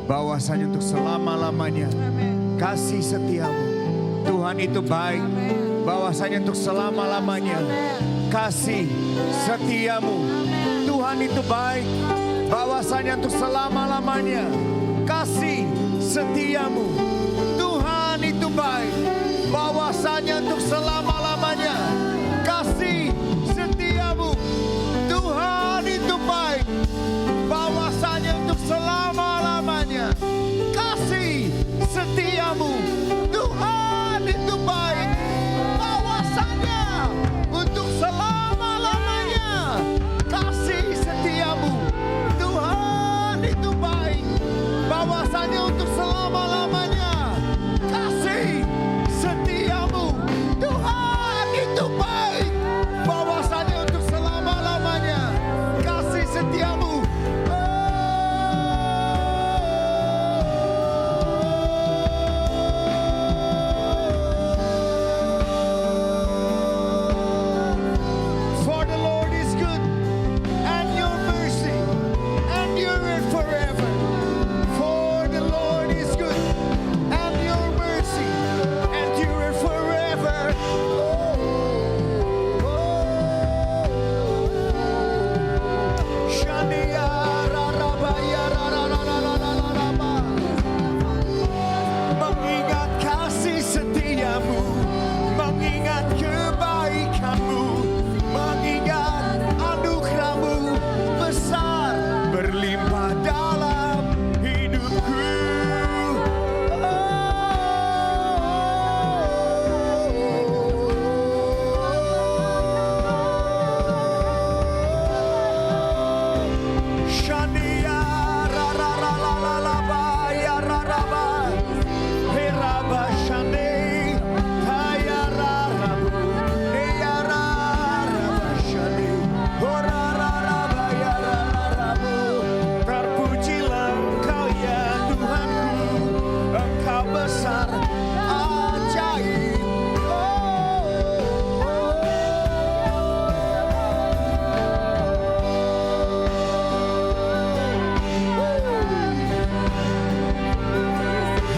bahwasanya untuk selama-lamanya kasih setiamu Tuhan itu baik, bahwasanya untuk selama-lamanya kasih setiamu Tuhan itu baik, bahwasanya untuk selama-lamanya kasih setiamu Tuhan itu baik, bahwasanya untuk selama-lamanya kasih setiamu Tuhan itu baik, bahwasanya untuk selama-lamanya kasih setiamu Tuhan itu baik, bahwasanya untuk selama-lamanya kasih setiamu Tuhan itu baik, bahwasanya untuk selama-lamanya kasih setiamu Tuhan itu baik, bahwasanya untuk selama-lamanya kasih setiamu. For the Lord is good and your mercy endureth forever. For the Lord is good and your mercy endureth forever. Shania rarabaya rararararararaba. Mengingat kasih setiamu, mengingat kebaikanmu, mengingat anugerahmu besar berlimpah dalam hidupku. Shania rarararararaba ya raraba. Heraba shane kaya rarabu ya raraba shane ora raraba ya rarabu. Terpujilah Engkau ya Tuhanku, Engkau besar ajaib.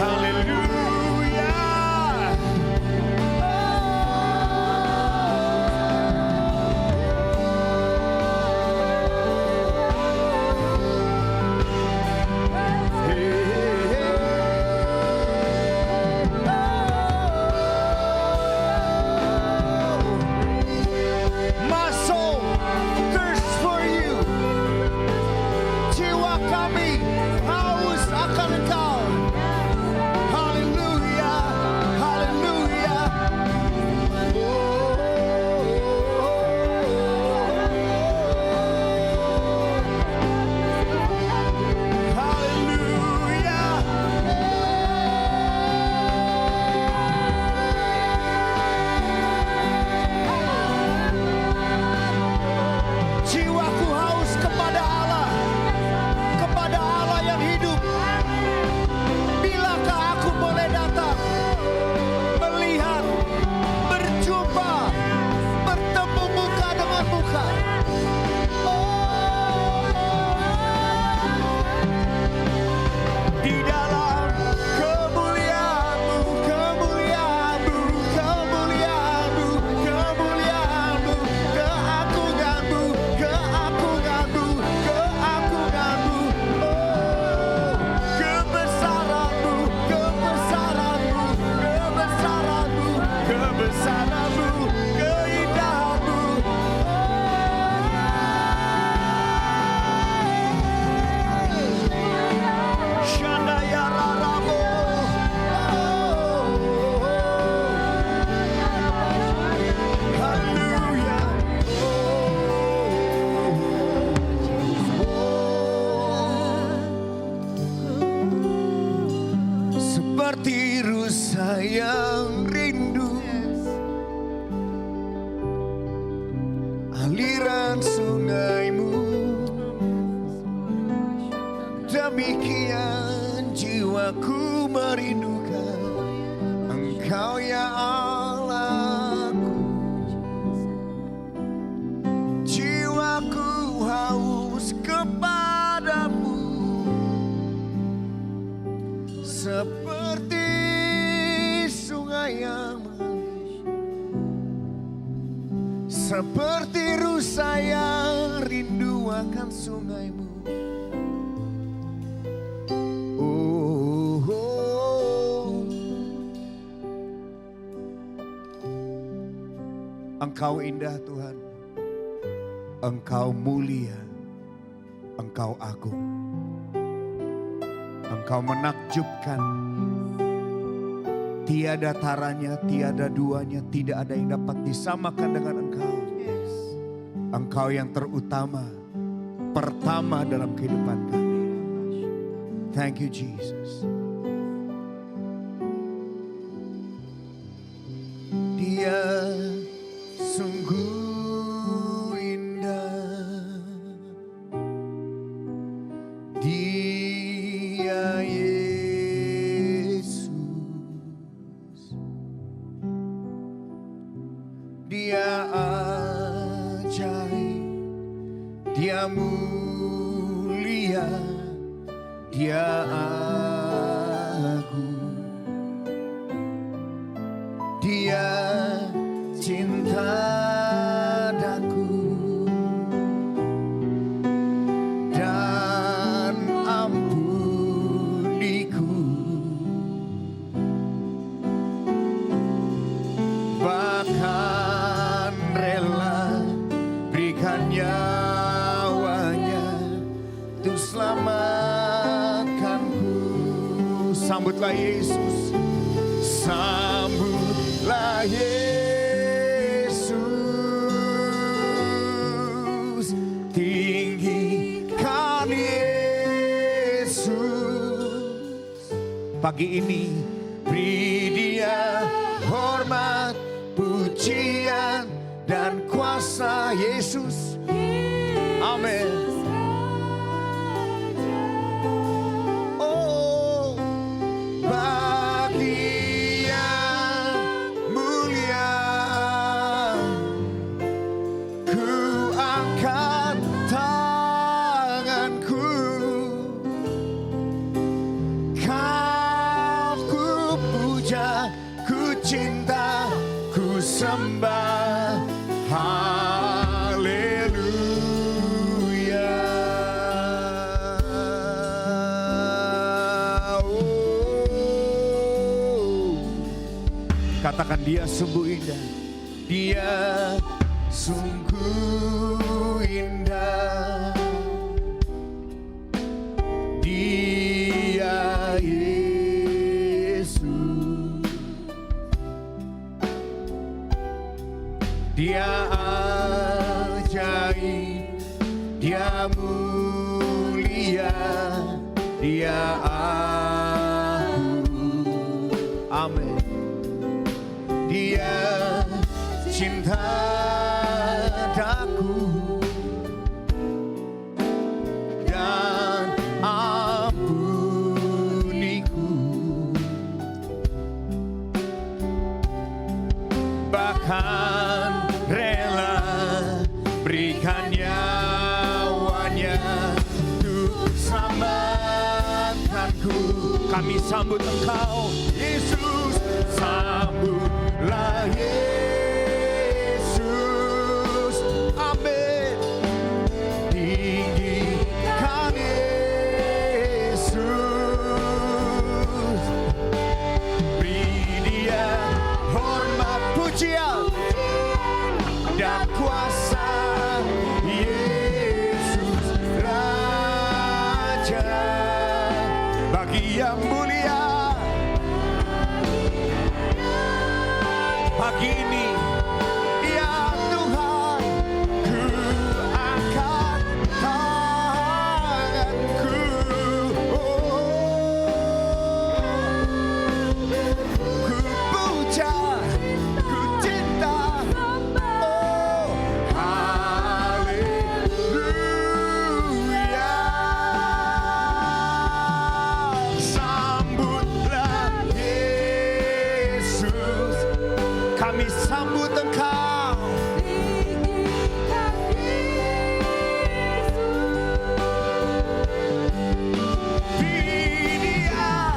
Hallelujah. My soul thirsts for you. Jiwa kami haus akan Engkau. Haleluya, haleluya. Jiwaku haus kepada Allah yang hidup. Bilakah aku boleh datang, melihat, berjumpa, bertemu muka dengan muka? Di dalam kemuliaan-Mu, kemuliaan-Mu, kemuliaan-Mu, kemuliaan-Mu, keagungan-Mu, keagungan-Mu, keagungan-Mu. Oh, kebesaran-Mu, kebesaran-Mu, kebesaran-Mu, kebesaran-Mu, keindahan-Mu. Shandaya rarabo. Haleluya. Seperti rusa yang rindu aliran sungai-Mu, demikian jiwaku merindukan Engkau ya Allahku. Jiwaku haus kepadamu. seperti sungai yang mengalir, seperti rusa yang rindu akan sungaimu. Engkau indah Tuhan, Engkau mulia, Engkau agung, Engkau menakjubkan. Tiada taranya, tiada duanya, tidak ada yang dapat disamakan dengan Engkau. Engkau yang terutama, pertama dalam kehidupan kami. Thank you Jesus. Dia sungguh indah, Dia Yesus, Dia ajaib, Dia mulia, Dia agung, Dia cinta daku dan ampuniku, bahkan rela berikan nyawanya untuk selamatkanku. Sambutlah Yesus, sambutlah Yesus, tinggikan Yesus. Pagi ini beri Dia hormat, pujian dan kuasa Yesus. Amin. Oh, bagi yang mulia, ku angkat tanganku, Kau ku puja, ku cinta, ku sembah. Haleluya. Oh. Katakan Dia sungguh indah, Dia sungguh indah, Dia Yesus, Dia ajaib, Dia mulia, Dia agung. Amin. Dia cinta daku dan ampuniku, bahkan rela berikan nyawanya untuk selamatkanku. Kami sambut Engkau Yesus, sambutlah Yesus. Amin. Tinggikan Yesus, beri Dia hormat, pujian dan kuasa. Yesus Raja, bagi yang mulia. Pagi ini, ya Tuhan, ku angkat tanganku, ku puja, ku cinta. Oh, haleluya. Sambutlah Yesus, kami sambut Engkau. Beri Dia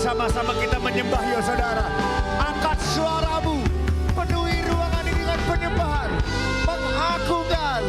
sama-sama kita menyembah ya saudara. Angkat suaramu, penuhi ruangan ini dengan penyembahan, mengagungkan.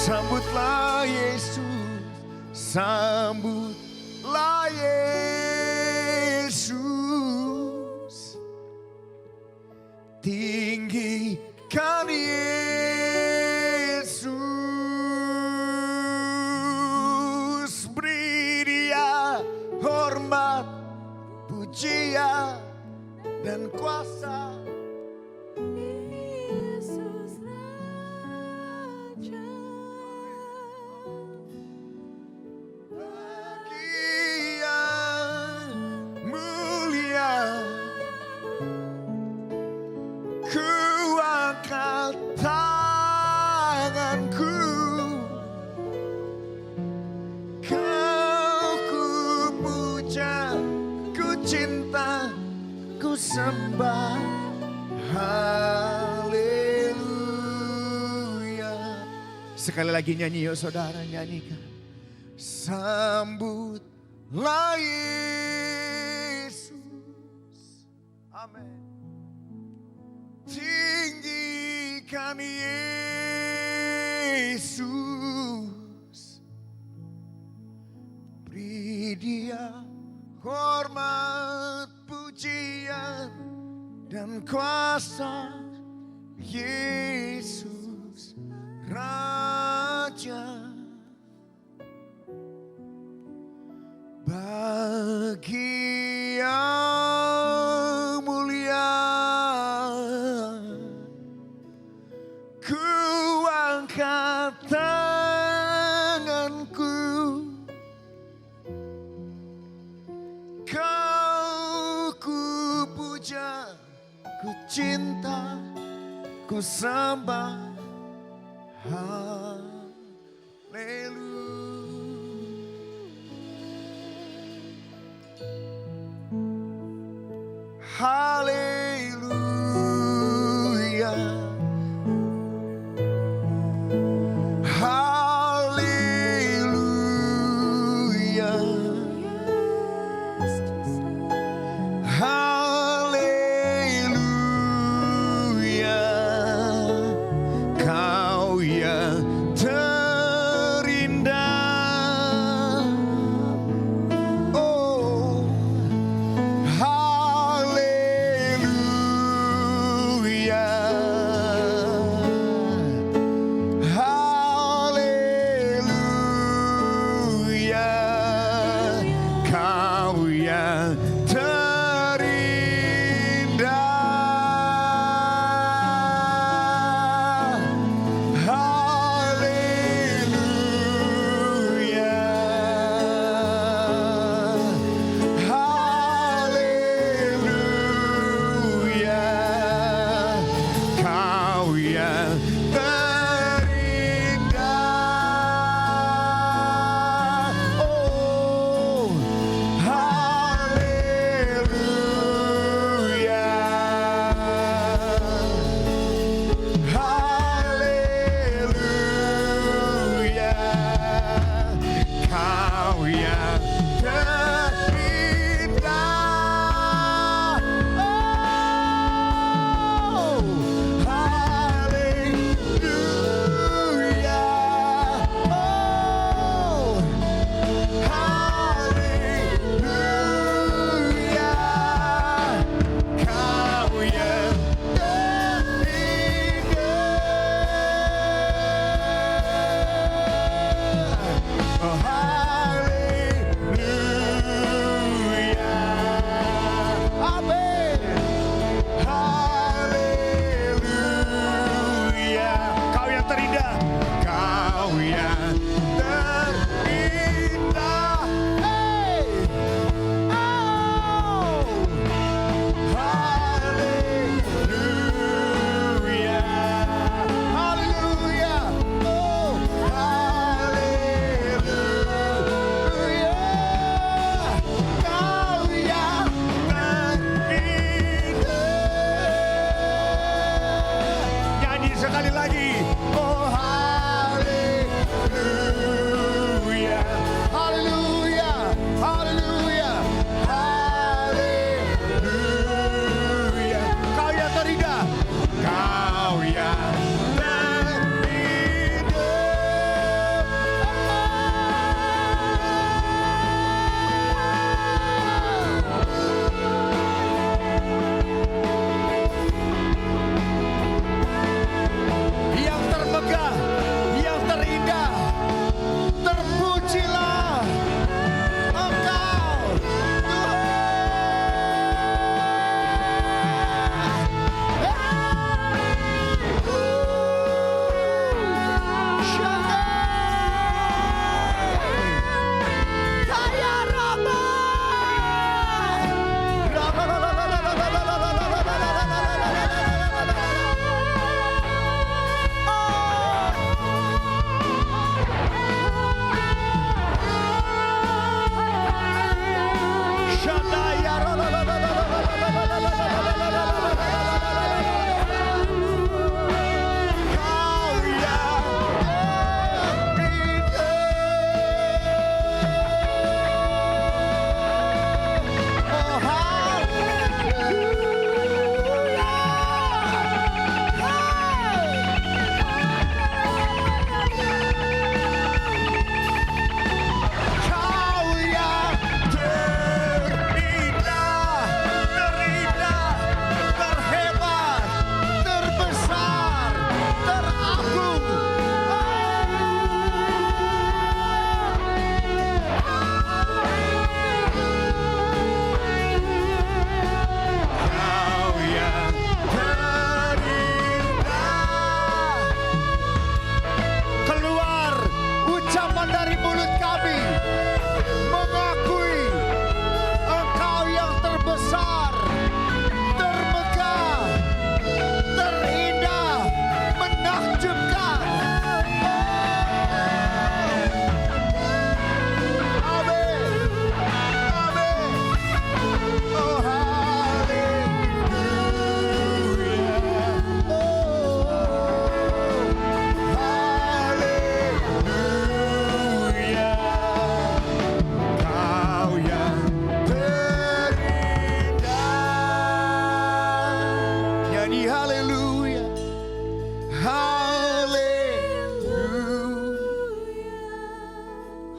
Sambutlah Yesus, sambutlah Yesus, tinggikan Yesus, beri Dia hormat, pujian dan kuasa. Sembah, haleluya. Sekali lagi nyanyi yuk saudara, nyanyikan. Sambutlah Yesus, amin. Tinggikan Yesus, beri Dia hormat, pujian dan kuasa. Yesus Raja, bagi yang mulia ku angkat tanganku, ku cinta, ku sembah, haleluya.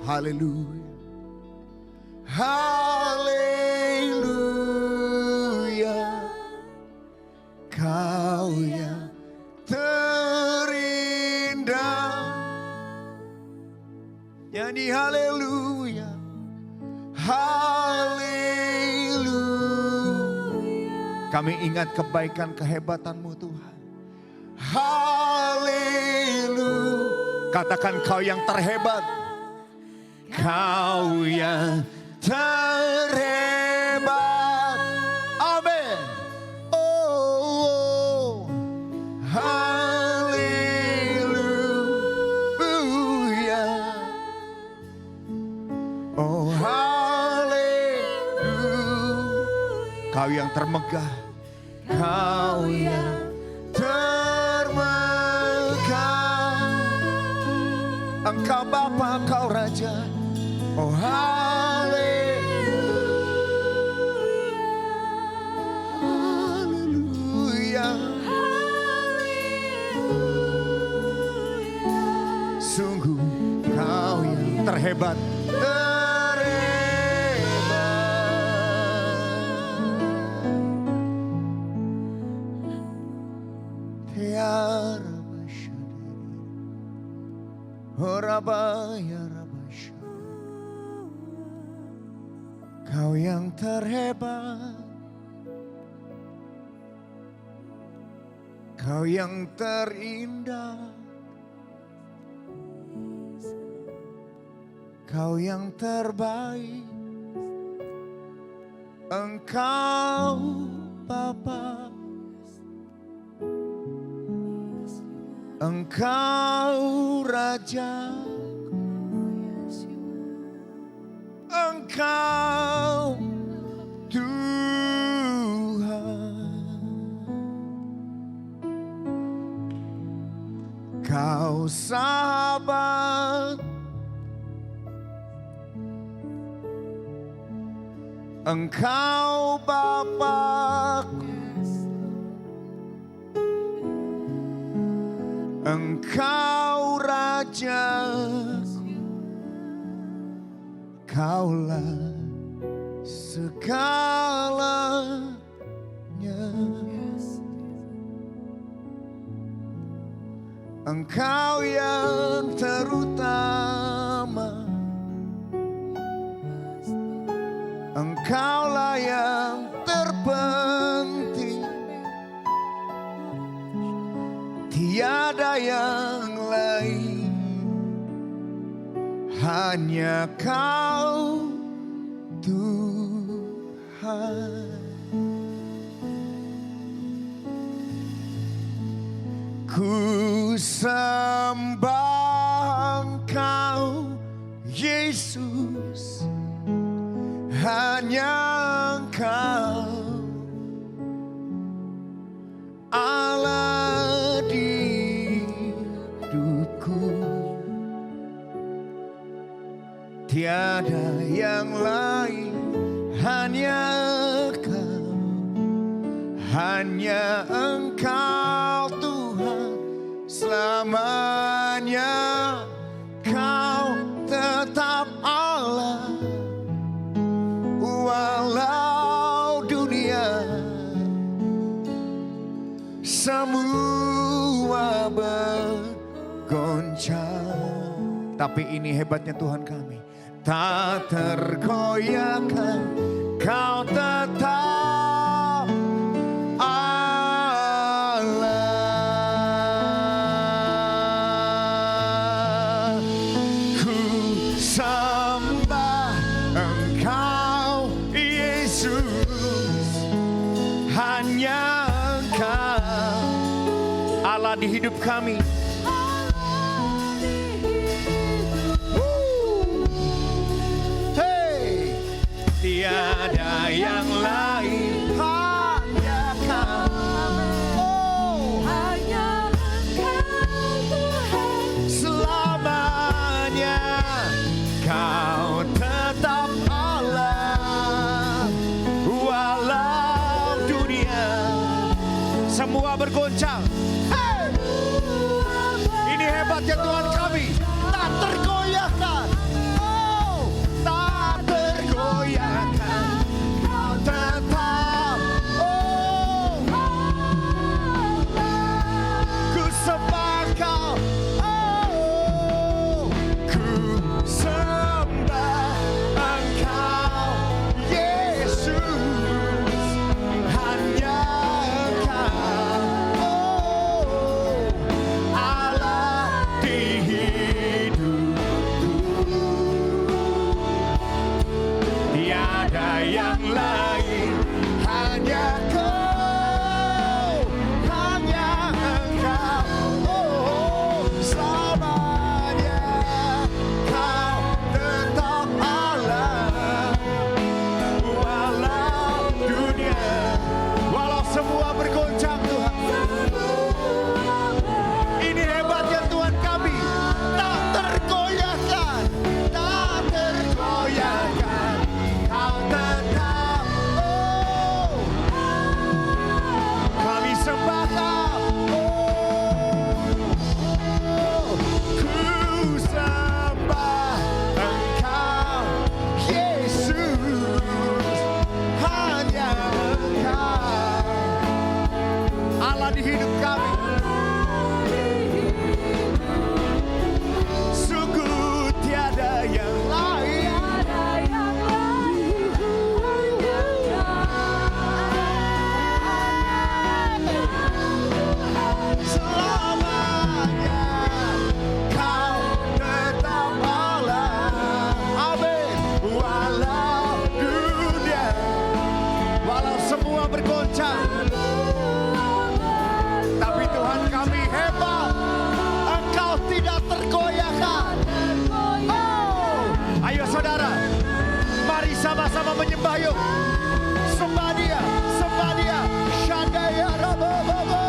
Haleluya. Haleluya. Kau yang terindah. Nyanyi haleluya. Haleluya. Kami ingat kebaikan kehebatan-Mu Tuhan. Haleluya. Katakan kau yang terhebat. Kau yang terhebat. Amin. Oh, haleluya. Oh, haleluya. Kau yang termegah. Kau yang termegah. Engkau Bapa, Kau Raja. Oh, haleluya. Sungguh Kau yang terhebat. Tiara Basyadiri. Horabaya. Kau yang terhebat, Kau yang terindah, Kau yang terbaik, Engkau Bapa, Engkau Raja, Engkau Tuhan. Kau sahabat, Engkau Bapa-Ku, Engkau Raja. Kaulah segalanya. Engkau yang terutama. Engkaulah yang terpenting. Tiada yang lain. Hanya Kau Tuhan. Ku sembah Engkau Yesus. Hanya Engkau Allah di hidupku. Tiada yang lain, hanya Kau, hanya Engkau Tuhan. Selamanya Kau tetap Allah, walau dunia semua bergoncang. Tapi ini hebatnya Tuhan kami. Tak tergoyahkan, Kau tetap Allah. Ku sembah Engkau Yesus. Hanya Engkau Allah di hidup kami. Tiada yang lain, hanya Kau. Oh, hanya Engkau Tuhan. Selamanya Kau tetap Allah, walau dunia semua bergoncang. Hey! Ini hebatnya Tuhan kami, tak tergoyahkan. Oh. sembah yuk. Sembah dia, sembah dia. Shadaya Rabobobo.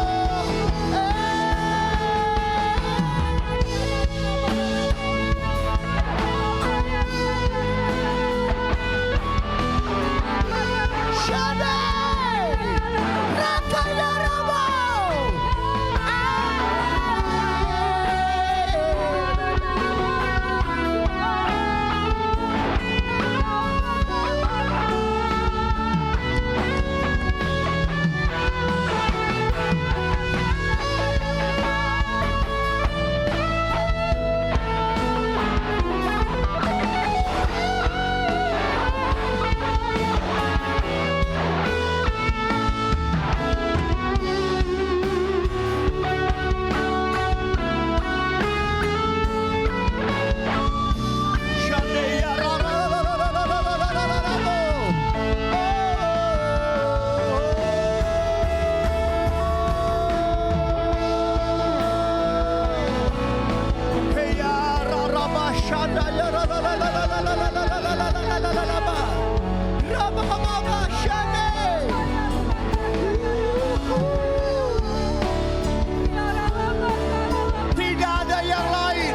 Tidak ada yang lain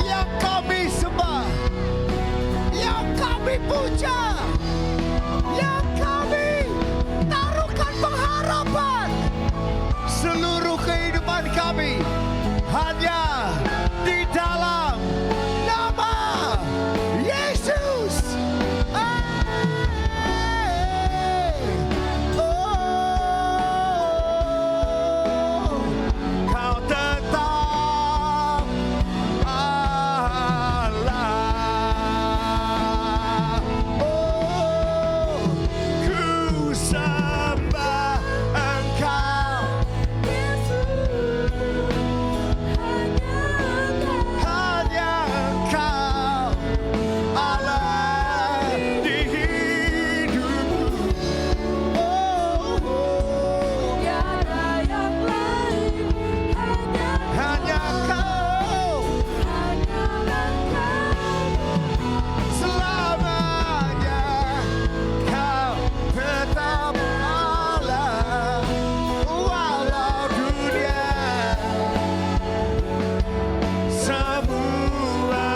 yang kami sembah, yang kami puja, yang kami taruhkan pengharapan. Seluruh kehidupan kami hanya di dalam nama Yesus. Kau tetap Allah. Ku sembah Engkau. Hanya Engkau Allah di hidupku. Hanya Engkau selamanya. Kau tetap Allah walau dunia semua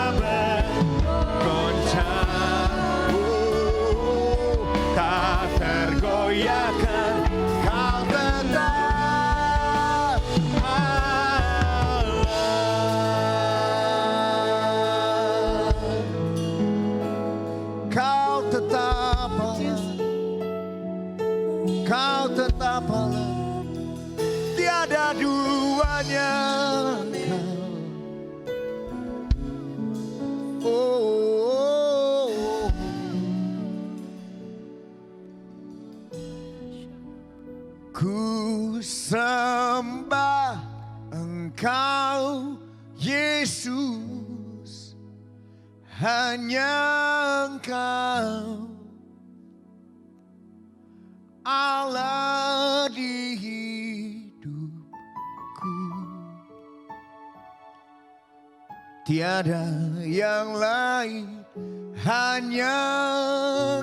bergoncang, tak tergoyahkan. Kau tetap Allah. Kau tetap Allah. Kau tetap Allah. Tiada duanya Engkau. Oh. Ku sembah Engkau Yesus, hanya Engkau Allah di hidupku. Tiada yang lain, hanya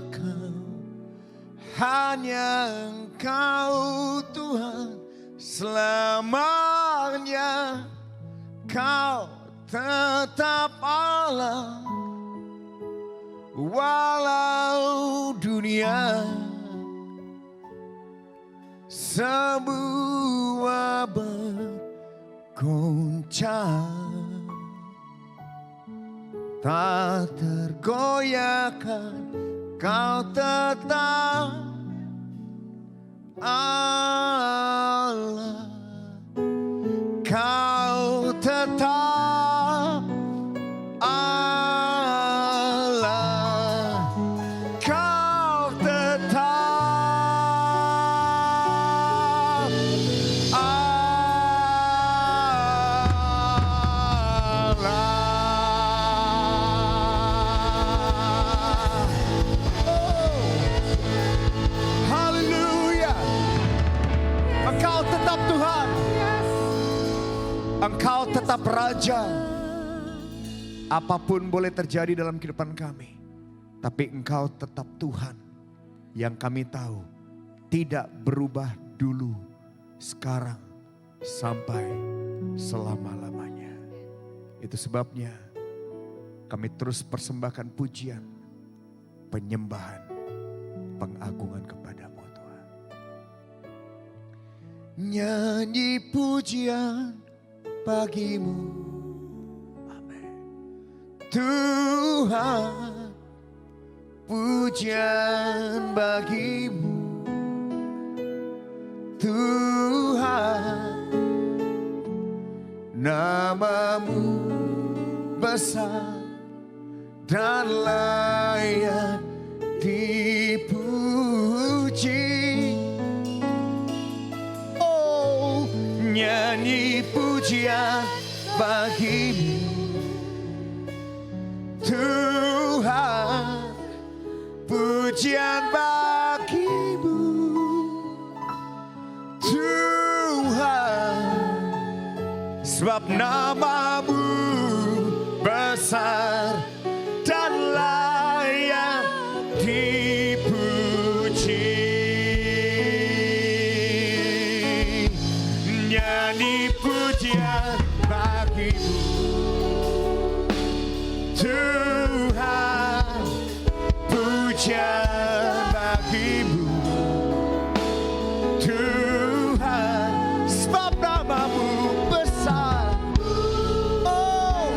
Kau, hanya Engkau Tuhan. Selamanya Kau tetap Allah walau dunia semua bergoncang, tak tergoyahkan. Kau tetap Allah. Kau tetap Allah. Kau tetap Allah. Haleluya. Engkau tetap Tuhan. Engkau tetap Raja. Apapun boleh terjadi dalam kehidupan kami, tapi Engkau tetap Tuhan. yang kami tahu tidak berubah dulu, sekarang, sampai selama-lamanya. Itu sebabnya kami terus persembahkan pujian, penyembahan, pengagungan kepadamu Tuhan. Nyanyi pujian bagimu, amin. Tuhan, pujian bagimu, Tuhan. Namamu besar dan layak dipuji. Oh, nyanyi pujian bagimu, Tuhan. Pujian bagimu, Tuhan. Sebab namamu besar dan layak dipuji. Nyanyi pujian bagimu, Tuhan. Pujian bagimu, Tuhan. Sebab namamu besar, oh,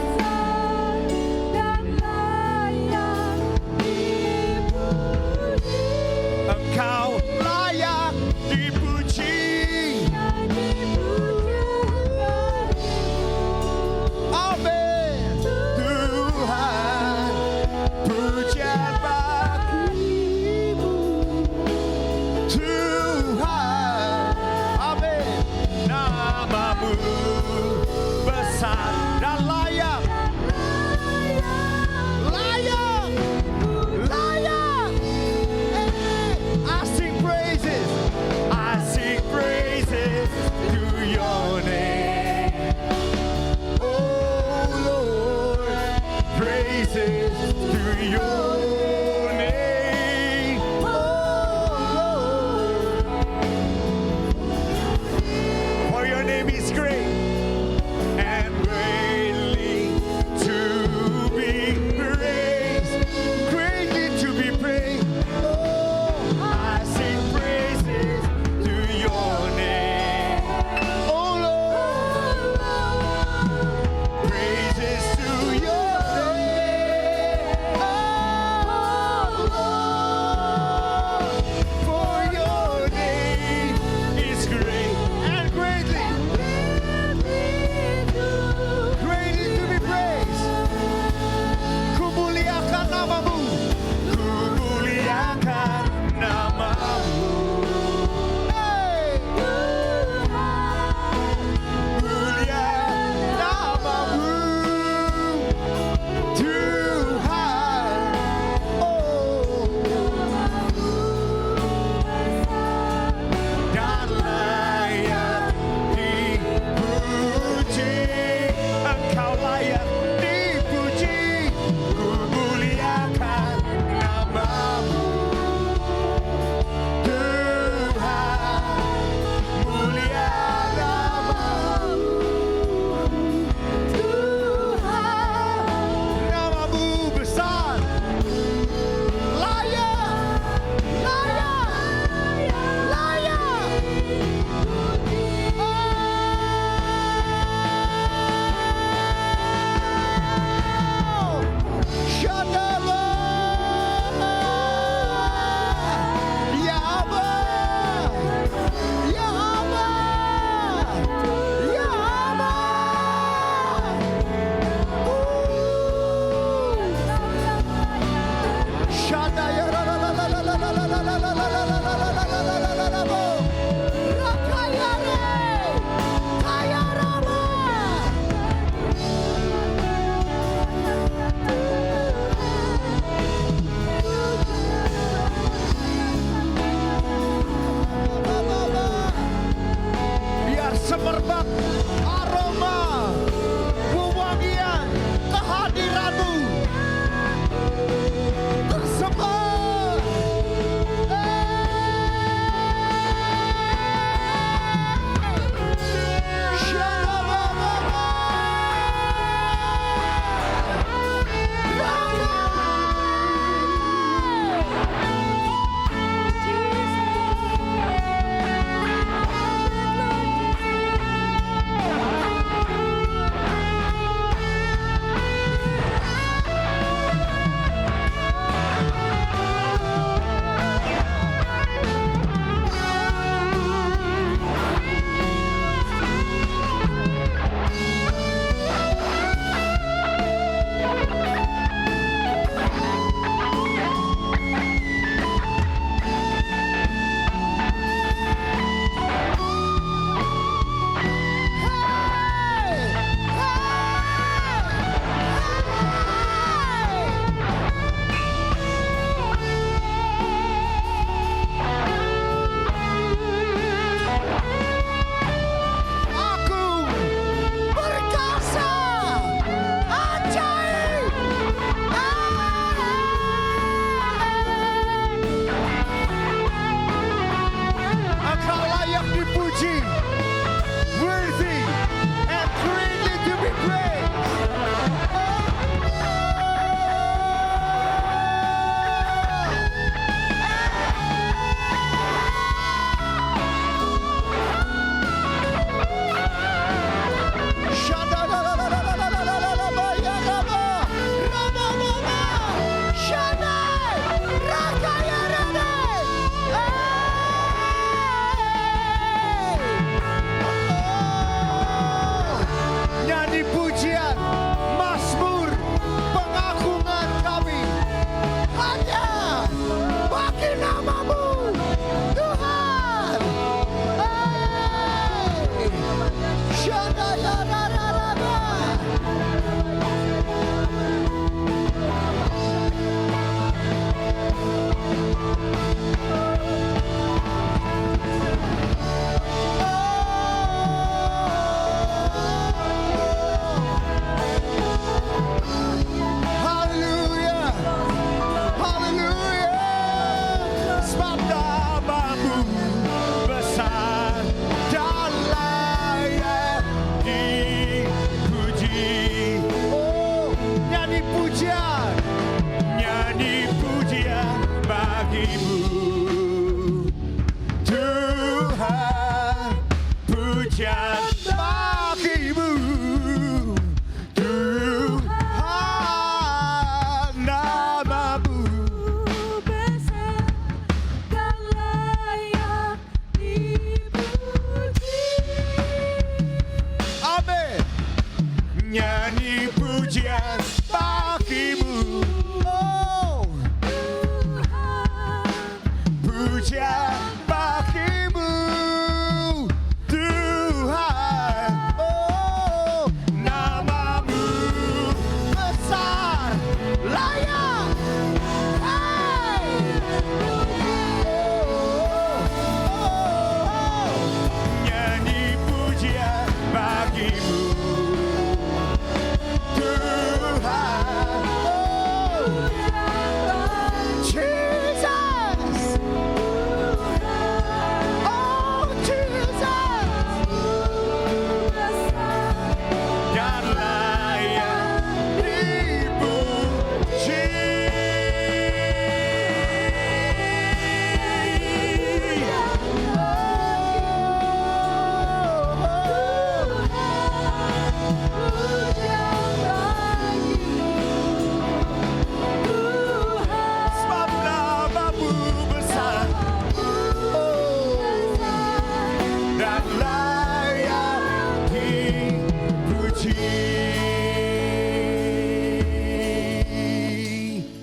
dan layak dipuji. Engkau layak dipuji. Amin. Tuhan, pujian bagi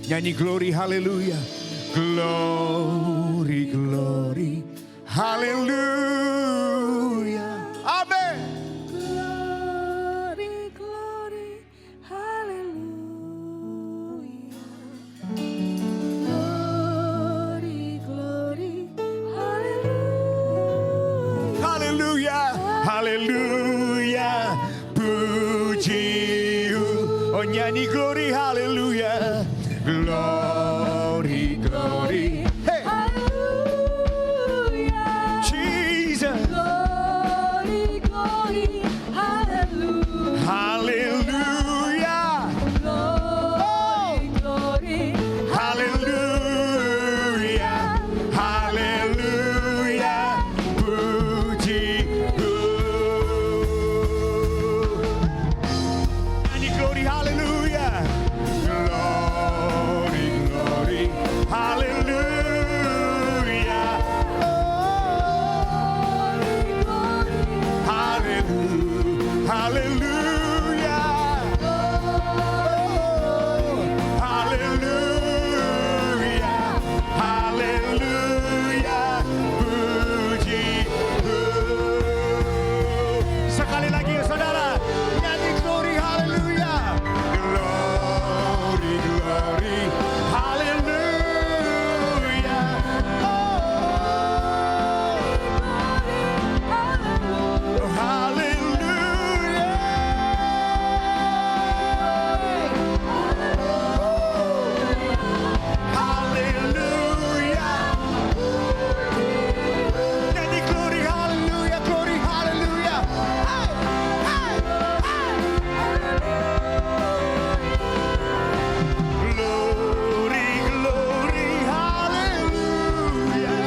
Nyanyi glory haleluya. Glory, glory, haleluya. Amin. Glory, glory, hallelujah. Glory, glory, hallelujah. Haleluya, haleluya. Puji. Oh nyanyi glory haleluya. Glory, glory. Hey. Hallelujah. Jesus. Glory, glory, hallelujah. Hallelujah. Glory, glory, Hallelujah. Hallelujah. Puji. Nyanyi glory hallelujah. Glory, glory, hallelujah. Hallelujah. Hallelujah. Hallelujah. Hallelujah. Puji. Sekali lagi saudara, nyanyi glory hallelujah. Glory, glory, hallelujah. Oh, hallelujah. Nyanyi glory hallelujah, glory hallelujah. Glory, glory, hallelujah.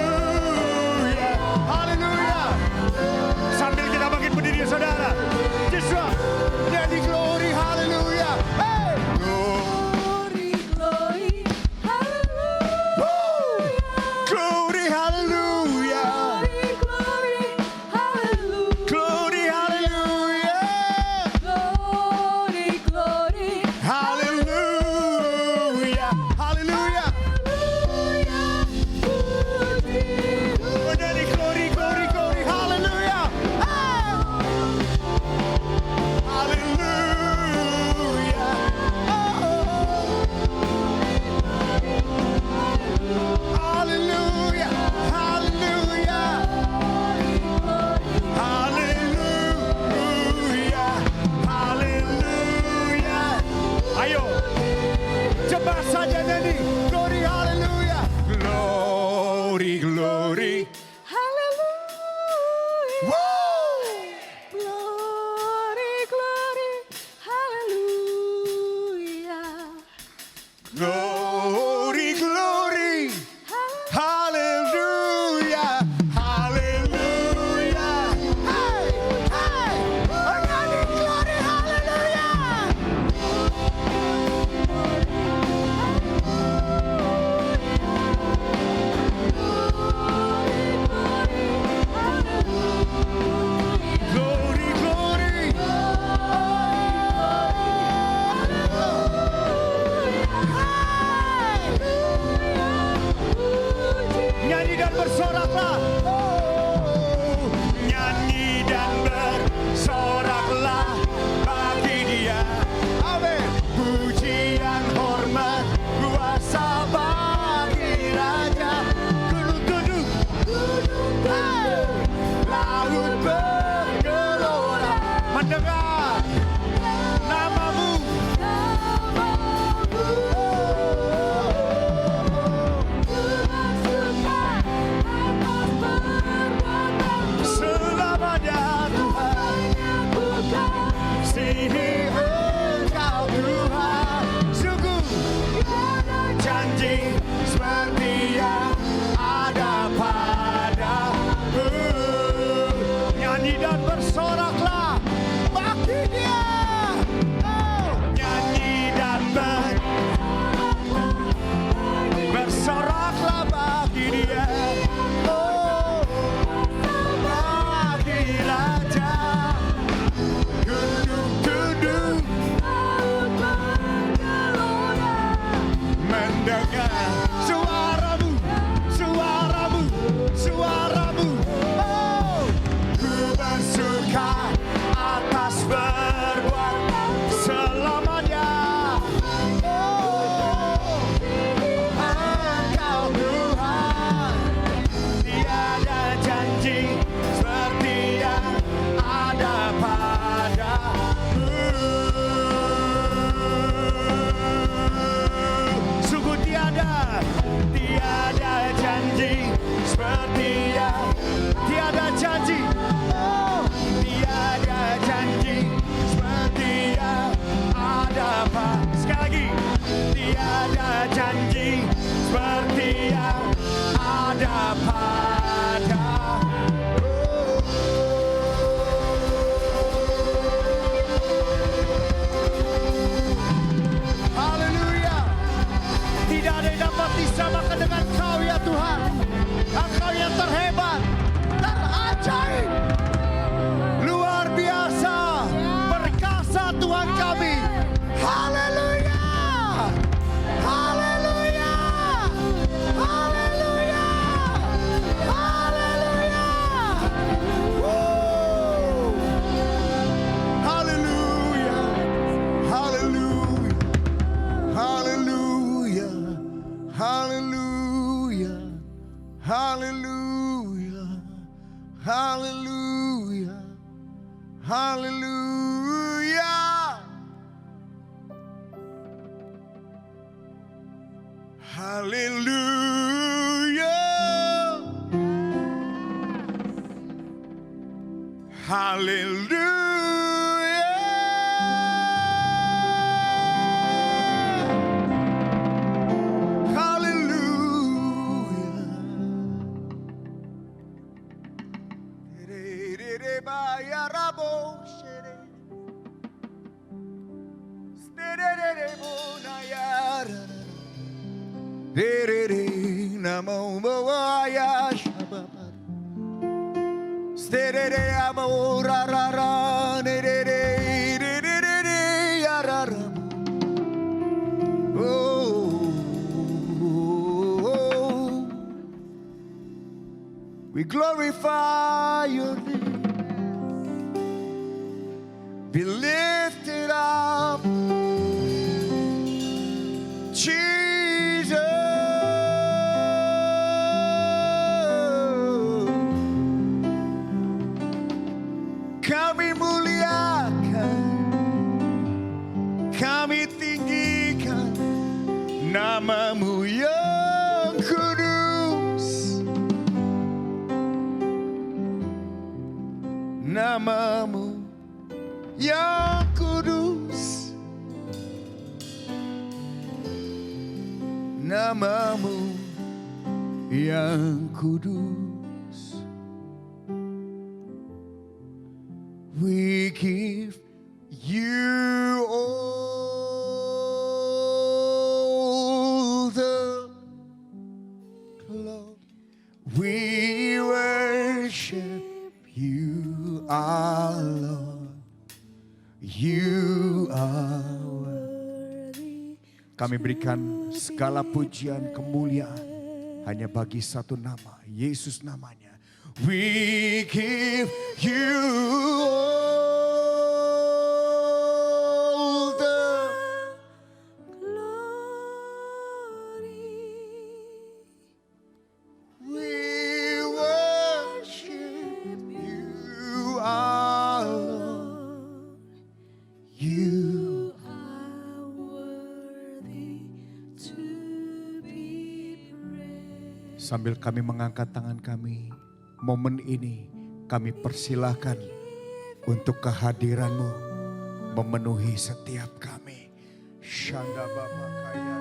Hallelujah, hallelujah. Sambil kita bangkit berdiri saudara. Yesus, nyanyi glory hallelujah. Hey. glory, glory, hallelujah. Glory hallelujah. Glory, hallelujah. Glory hallelujah. Glory, glory, Hallelujah. Hallelujah. Oh, nyanyi glory, glory, glory, hallelujah. Hallelujah. Hallelujah. Hallelujah. Hallelujah. Hallelujah. Ayo, cepat saja nyanyi. Glory, hallelujah. Glory, glory. hallelujah. Woo! Glory, glory, hallelujah. Glory, glory. Hallelujah. Hallelujah. Hey, hey. Oh, nyanyi glory, hallelujah. Glory, glory. Nyanyi dan bersoraklah. Oh, nyanyi dan bersoraklah bagi Dia. Amin. Pujian, hormat, kuasa bagi Raja. Gunung tunduk, hey. Laut bergelora mendengar namamu. Selamanya Tuhan, sihi Engkau Tuhan. Sungguh janji seperti yang ada padamu. Nyanyi dan bersoraklah bagi Dia. Oh, nyanyi dan bersoraklah bagi Dia. Oh, bagi Raja. Hallelujah. Hallelujah. Hallelujah. Hallelujah. Namo Moaya Shabbat. Sterere amora ra ra ne ya ra ra. Oh, we glorify your name. Be lifted up, Jesus. Kami muliakan, kami tinggikan namamu yang kudus, namamu yang kudus, namamu yang kudus. We give you all the glory. We worship you, our Lord. You are worthy. Kami berikan segala pujian kemuliaan hanya bagi satu nama, Yesus namanya. We give you all the glory. We worship you, our Lord. You are worthy to be praised. Sambil kami mengangkat tangan kami, momen ini kami persilahkan untuk kehadiran-Mu memenuhi setiap kami. Shanda Baba Kaya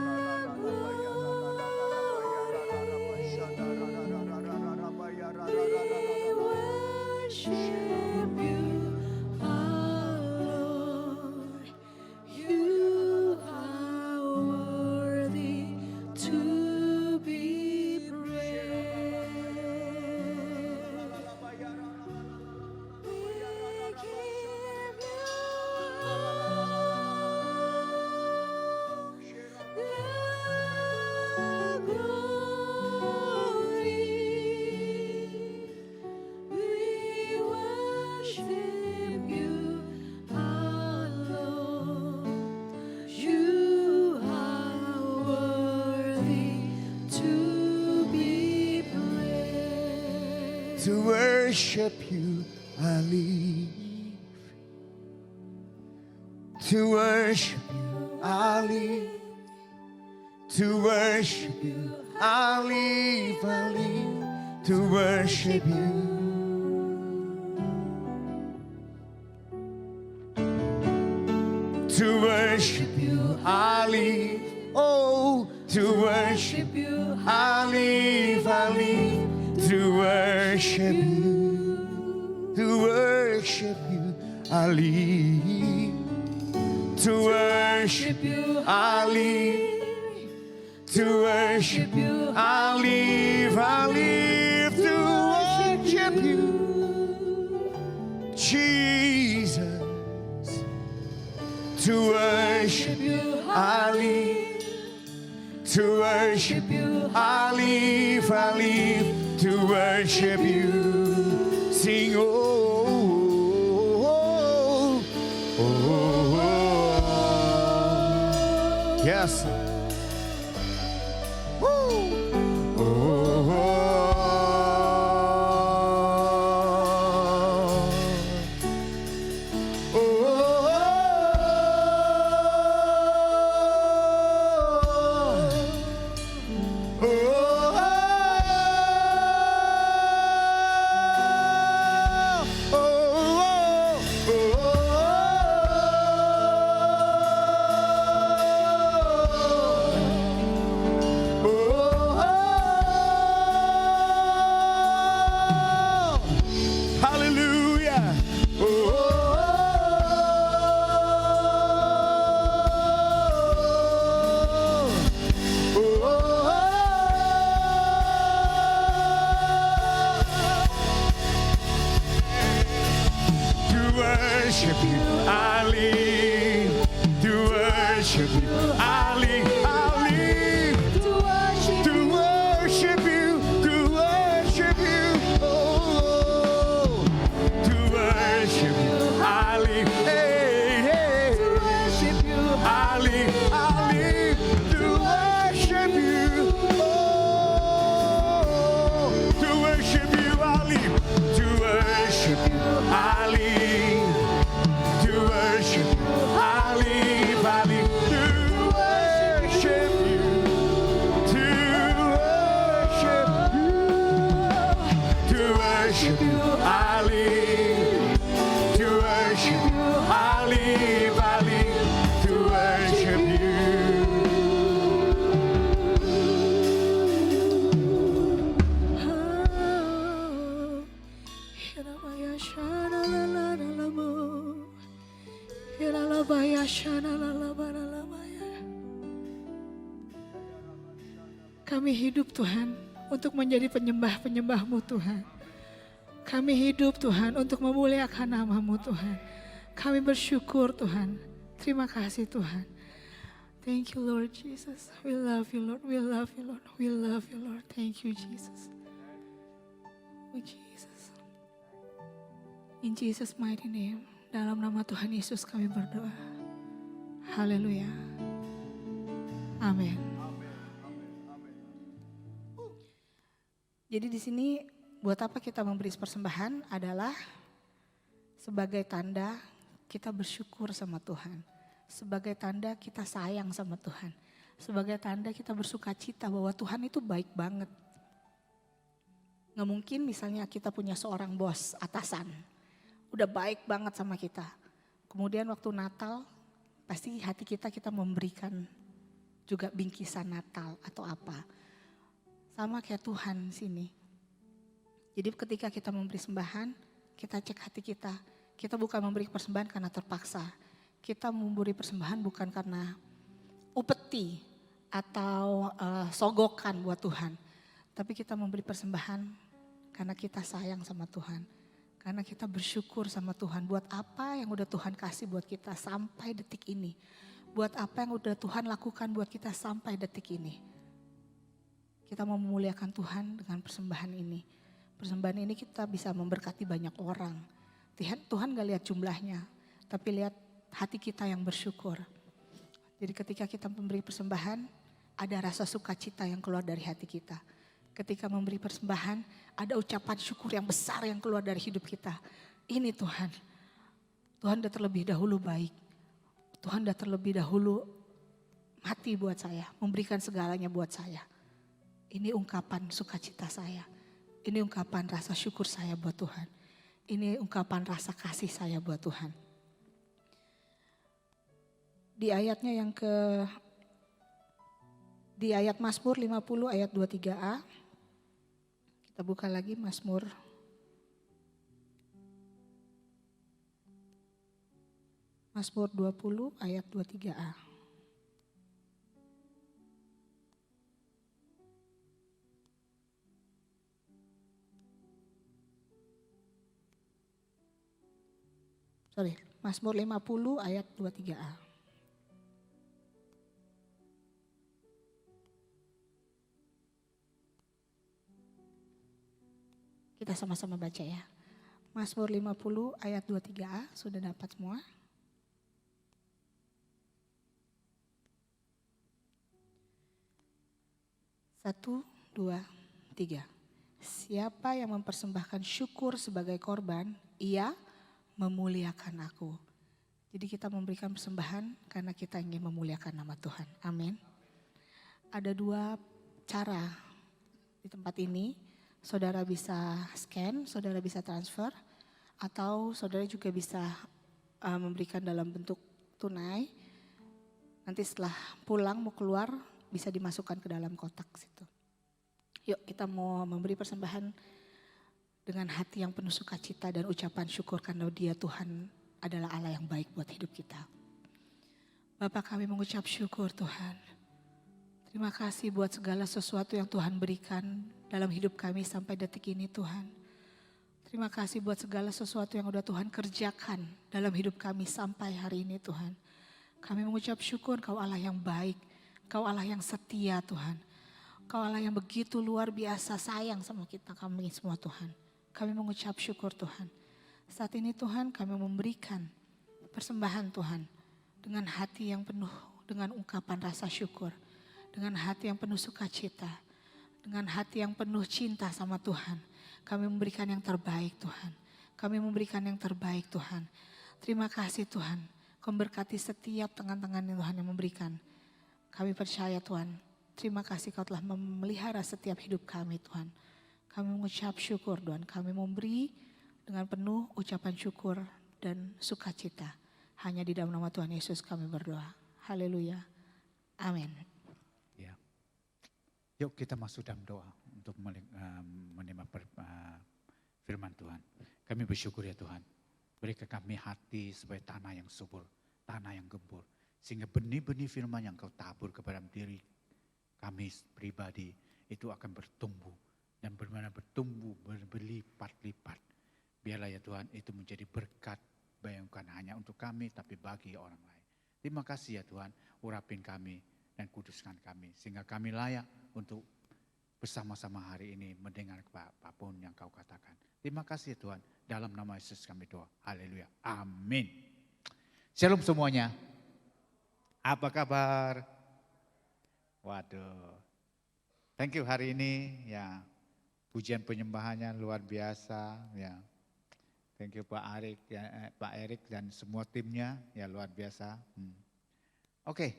to worship you, I live. To worship you, I live. To worship you, I live, I live. To worship you. To worship you, I live. Oh, to worship you, I live, I live. To worship you, to worship you, I live. To worship you, I live. To worship you, I live, I live. To worship you, Jesus. To worship you, I live. To worship you, I live, I live. To worship you, sing oh, oh, oh, oh, oh. Yes. Woo. Oh, oh, oh. worship you, I live to worship you, I live to worship to worship you, oh, to worship you, I live, hey, to worship you. I live to worship you, oh, to worship you, I live to worship you, I live to worship you, I live to worship you, to worship you, I live to worship you, I live to worship you. Hirabaya shana la la la la mo. Hiralabaya shana la la ba la la baya. Kami hidup Tuhan untuk menjadi penyembah-penyembah-Mu Tuhan. Kami hidup Tuhan untuk memuliakan nama-Mu Tuhan. Kami bersyukur Tuhan. Terima kasih Tuhan. Thank you Lord Jesus. We love you Lord. We love you Lord. We love you Lord. Thank you Jesus. Oh Jesus. In Jesus mighty name. Dalam nama Tuhan Yesus kami berdoa. Haleluya. Amin. Jadi di sini buat apa kita memberi persembahan adalah sebagai tanda kita bersyukur sama Tuhan. Sebagai tanda kita sayang sama Tuhan. Sebagai tanda kita bersuka cita bahwa Tuhan itu baik banget. Nggak mungkin misalnya kita punya seorang bos atasan. Udah baik banget sama kita. Kemudian waktu Natal pasti hati kita memberikan juga bingkisan Natal atau apa. Sama kayak Tuhan sini. Jadi ketika kita memberi sembahan, kita cek hati kita. Kita bukan memberi persembahan karena terpaksa. Kita memberi persembahan bukan karena upeti atau sogokan buat Tuhan. Tapi kita memberi persembahan karena kita sayang sama Tuhan. Karena kita bersyukur sama Tuhan buat apa yang udah Tuhan kasih buat kita sampai detik ini. Buat apa yang udah Tuhan lakukan buat kita sampai detik ini. Kita mau memuliakan Tuhan dengan persembahan ini. Persembahan ini kita bisa memberkati banyak orang. Tuhan gak lihat jumlahnya, tapi lihat hati kita yang bersyukur. Jadi ketika kita memberi persembahan, ada rasa sukacita yang keluar dari hati kita. Ketika memberi persembahan, ada ucapan syukur yang besar yang keluar dari hidup kita. Ini Tuhan. Tuhan udah terlebih dahulu baik. Tuhan udah terlebih dahulu mati buat saya. Memberikan segalanya buat saya. Ini ungkapan sukacita saya. Ini ungkapan rasa syukur saya buat Tuhan. Ini ungkapan rasa kasih saya buat Tuhan. Di ayatnya yang di ayat Mazmur 50 ayat 23a. Kita buka lagi Mazmur. Mazmur 20 ayat 23a. Mazmur 50 ayat 23a. Kita sama-sama baca ya. Mazmur 50 ayat 23a, sudah dapat semua? Satu, dua, tiga. Siapa yang mempersembahkan syukur sebagai korban, ia memuliakan aku. Jadi kita memberikan persembahan karena kita ingin memuliakan nama Tuhan. Amin. Ada dua cara di tempat ini. Saudara bisa scan, saudara bisa transfer, atau saudara juga bisa memberikan dalam bentuk tunai. Nanti setelah pulang mau keluar bisa dimasukkan ke dalam kotak situ. Yuk kita mau memberi persembahan dengan hati yang penuh sukacita dan ucapan syukur karena Dia Tuhan adalah Allah yang baik buat hidup kita. Bapak kami mengucap syukur Tuhan. Terima kasih buat segala sesuatu yang Tuhan berikan dalam hidup kami sampai detik ini Tuhan. Terima kasih buat segala sesuatu yang udah Tuhan kerjakan dalam hidup kami sampai hari ini Tuhan. Kami mengucap syukur Kau Allah yang baik, Kau Allah yang setia Tuhan. Kau Allah yang begitu luar biasa sayang sama kita kami semua Tuhan. Kami mengucap syukur Tuhan. Saat ini Tuhan kami memberikan persembahan Tuhan dengan hati yang penuh dengan ungkapan rasa syukur. Dengan hati yang penuh sukacita. Dengan hati yang penuh cinta sama Tuhan. Kami memberikan yang terbaik Tuhan. Kami memberikan yang terbaik Tuhan. Terima kasih Tuhan. Kau berkati setiap tangan-tangan yang Tuhan yang memberikan. Kami percaya Tuhan. Terima kasih Kau telah memelihara setiap hidup kami Tuhan. Kami mengucap syukur Tuhan. Kami memberi dengan penuh ucapan syukur dan sukacita. Hanya di dalam nama Tuhan Yesus kami berdoa. Haleluya. Amin. Ya. Yuk kita masuk dalam doa untuk menerima firman Tuhan. Kami bersyukur ya Tuhan. Berikan kami hati sebagai tanah yang subur, tanah yang gembur. Sehingga benih-benih firman yang Kau tabur kepada diri kami pribadi itu akan bertumbuh. Dan bagaimana bertumbuh berlipat-lipat. Biarlah ya Tuhan itu menjadi berkat bukan hanya untuk kami tapi bagi orang lain. Terima kasih ya Tuhan, urapin kami dan kuduskan kami. Sehingga kami layak untuk bersama-sama hari ini mendengar apapun yang Kau katakan. Terima kasih ya Tuhan, dalam nama Yesus kami doa. Haleluya, amin. Shalom semuanya. Apa kabar? Waduh, thank you hari ini ya, pujian penyembahannya luar biasa ya. Thank you Pak Erik dan semua timnya ya luar biasa. Oke,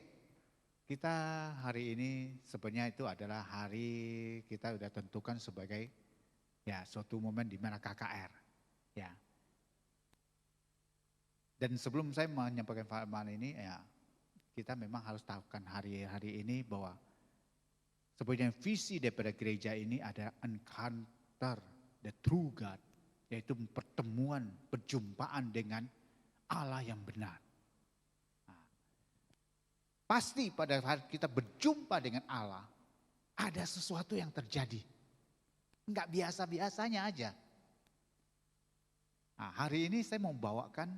kita hari ini sebenarnya itu adalah hari kita sudah tentukan sebagai ya suatu momen di mana KKR ya. Dan sebelum saya menyampaikan firman ini ya, kita memang harus tahukan hari-hari ini bahwa sebenarnya visi daripada gereja ini ada encounter the true God, yaitu pertemuan, perjumpaan dengan Allah yang benar. Nah, pasti pada saat kita berjumpa dengan Allah, ada sesuatu yang terjadi. Enggak biasa-biasanya aja. Nah, hari ini saya mau bawakan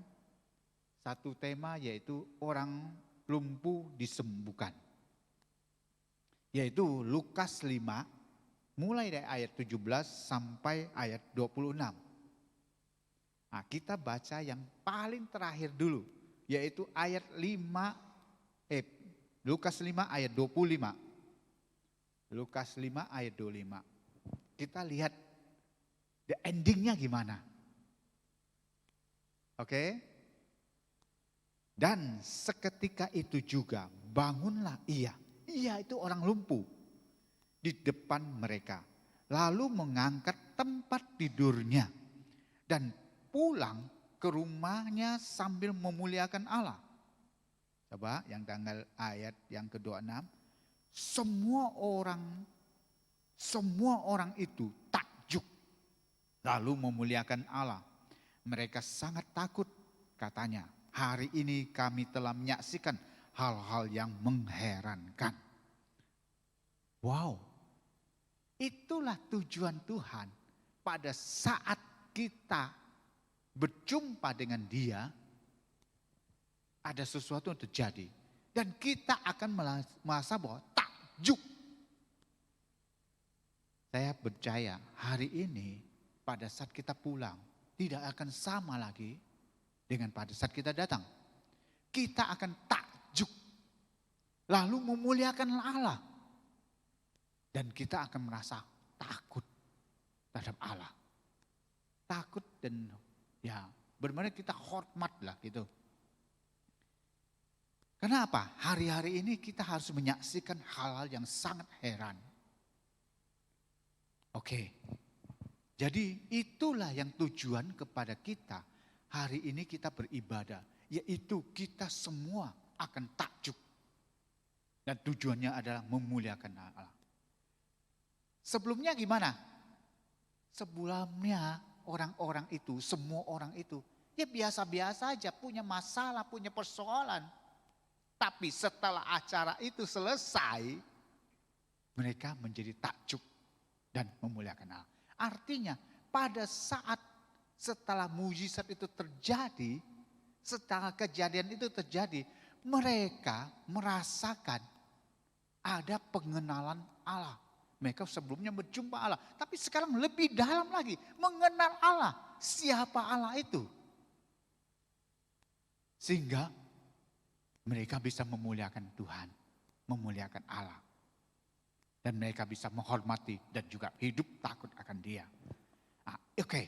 satu tema yaitu orang lumpuh disembuhkan. Yaitu Lukas 5 mulai dari ayat 17 sampai ayat 26. Nah, kita baca yang paling terakhir dulu yaitu ayat 5 Lukas 5 ayat 25. Lukas 5 ayat 25. Kita lihat the endingnya gimana. Oke? Dan seketika itu juga bangunlah ia itu orang lumpuh di depan mereka. Lalu mengangkat tempat tidurnya dan pulang ke rumahnya sambil memuliakan Allah. Coba yang tanggal ayat yang ke-26. Semua orang itu takjub lalu memuliakan Allah. Mereka sangat takut katanya. Hari ini kami telah menyaksikan hal-hal yang mengherankan. Wow, itulah tujuan Tuhan pada saat kita berjumpa dengan Dia, ada sesuatu yang terjadi. Dan kita akan merasa bahwa takjub. Saya percaya hari ini pada saat kita pulang tidak akan sama lagi dengan pada saat kita datang. Kita akan takjub. Lalu memuliakan Allah. Dan kita akan merasa takut terhadap Allah. Takut dan ya benar-benar kita hormat lah gitu. Kenapa? Hari-hari ini kita harus menyaksikan hal-hal yang sangat heran. Oke. Jadi itulah yang tujuan kepada kita. Hari ini kita beribadah, yaitu kita semua akan takjub. Dan tujuannya adalah memuliakan Allah. Sebelumnya gimana? Sebelumnya orang-orang itu, semua orang itu, ya biasa-biasa aja, punya masalah, punya persoalan. Tapi setelah acara itu selesai, mereka menjadi takjub dan memuliakan Allah. Artinya pada saat setelah mujizat itu terjadi, setelah kejadian itu terjadi, mereka merasakan ada pengenalan Allah. Mereka sebelumnya berjumpa Allah, tapi sekarang lebih dalam lagi mengenal Allah. Siapa Allah itu? Sehingga mereka bisa memuliakan Tuhan, memuliakan Allah. Dan mereka bisa menghormati dan juga hidup takut akan Dia. Oke,